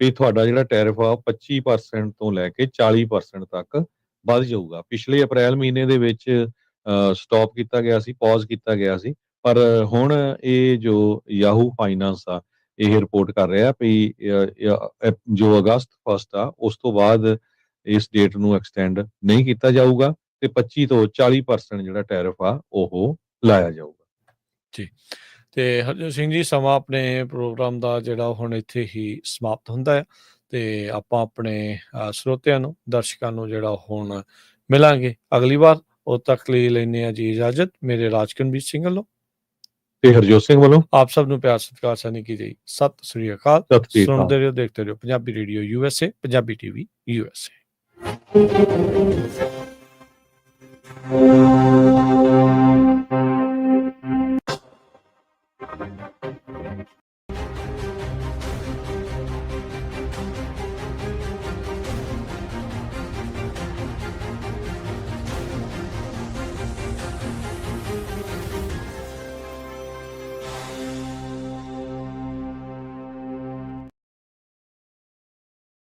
ਵੀ ਤੁਹਾਡਾ ਜਿਹੜਾ ਟੈਰਿਫ ਆ ਉਹ 25% ਤੋਂ ਲੈ ਕੇ 40% ਤੱਕ ਵੱਧ ਜਾਊਗਾ। ਪਿਛਲੇ ਅਪ੍ਰੈਲ ਮਹੀਨੇ ਦੇ ਵਿੱਚ ਸਟਾਪ ਕੀਤਾ ਗਿਆ ਸੀ, ਪੌਜ਼ ਕੀਤਾ ਗਿਆ ਸੀ, ਪਰ ਹੁਣ ਇਹ ਜੋ ਯਾਹੂ ਫਾਈਨਾਂਸ ਆ ਇਹ ਰਿਪੋਰਟ ਕਰ ਰਿਹਾ ਵੀ ਜੋ ਅਗਸਤ 1 ਆ ਉਸ ਤੋਂ ਬਾਅਦ ਇਸ ਡੇਟ ਨੂੰ ਐਕਸਟੈਂਡ ਨਹੀਂ ਕੀਤਾ ਜਾਊਗਾ ਤੇ 25 ਤੋਂ 40% ਜਿਹੜਾ ਟੈਰਿਫ ਆ ਉਹ ਲਾਇਆ ਜਾਊਗਾ। ਜੀ, ਤੇ ਹਰਜੋਤ ਸਿੰਘ ਜੀ, ਸਮਾਂ ਆਪਣੇ ਪ੍ਰੋਗਰਾਮ ਦਾ ਜਿਹੜਾ ਹੁਣ ਇੱਥੇ ਹੀ ਸਮਾਪਤ ਹੁੰਦਾ ਹੈ ਤੇ ਆਪਾਂ ਆਪਣੇ ਸਰੋਤਿਆਂ ਨੂੰ, ਦਰਸ਼ਕਾਂ ਨੂੰ ਜਿਹੜਾ ਹੁਣ ਮਿਲਾਂਗੇ ਅਗਲੀ ਵਾਰ। ਉਦੋਂ ਤੱਕ ਲਈ ਲੈਂਦੇ ਹਾਂ ਜੀ ਇਜਾਜ਼ਤ। ਮੇਰੇ ਰਾਜਕਨਵੀਰ ਸਿੰਘ ਵੱਲੋਂ ਤੇ ਹਰਜੋਤ ਸਿੰਘ ਵੱਲੋਂ ਆਪ ਸਭ ਨੂੰ ਪਿਆਰ ਸਤਿਕਾਰ ਸਾਨੀ ਕੀ ਜੀ। ਸਤਿ ਸ੍ਰੀ ਅਕਾਲ। ਸਤਿ ਸ੍ਰੀ ਅਕਾਲ। ਸੁਣਦੇ ਰਹੋ, ਦੇਖਦੇ ਰਹੋ Punjabi radio USA, Punjabi TV USA।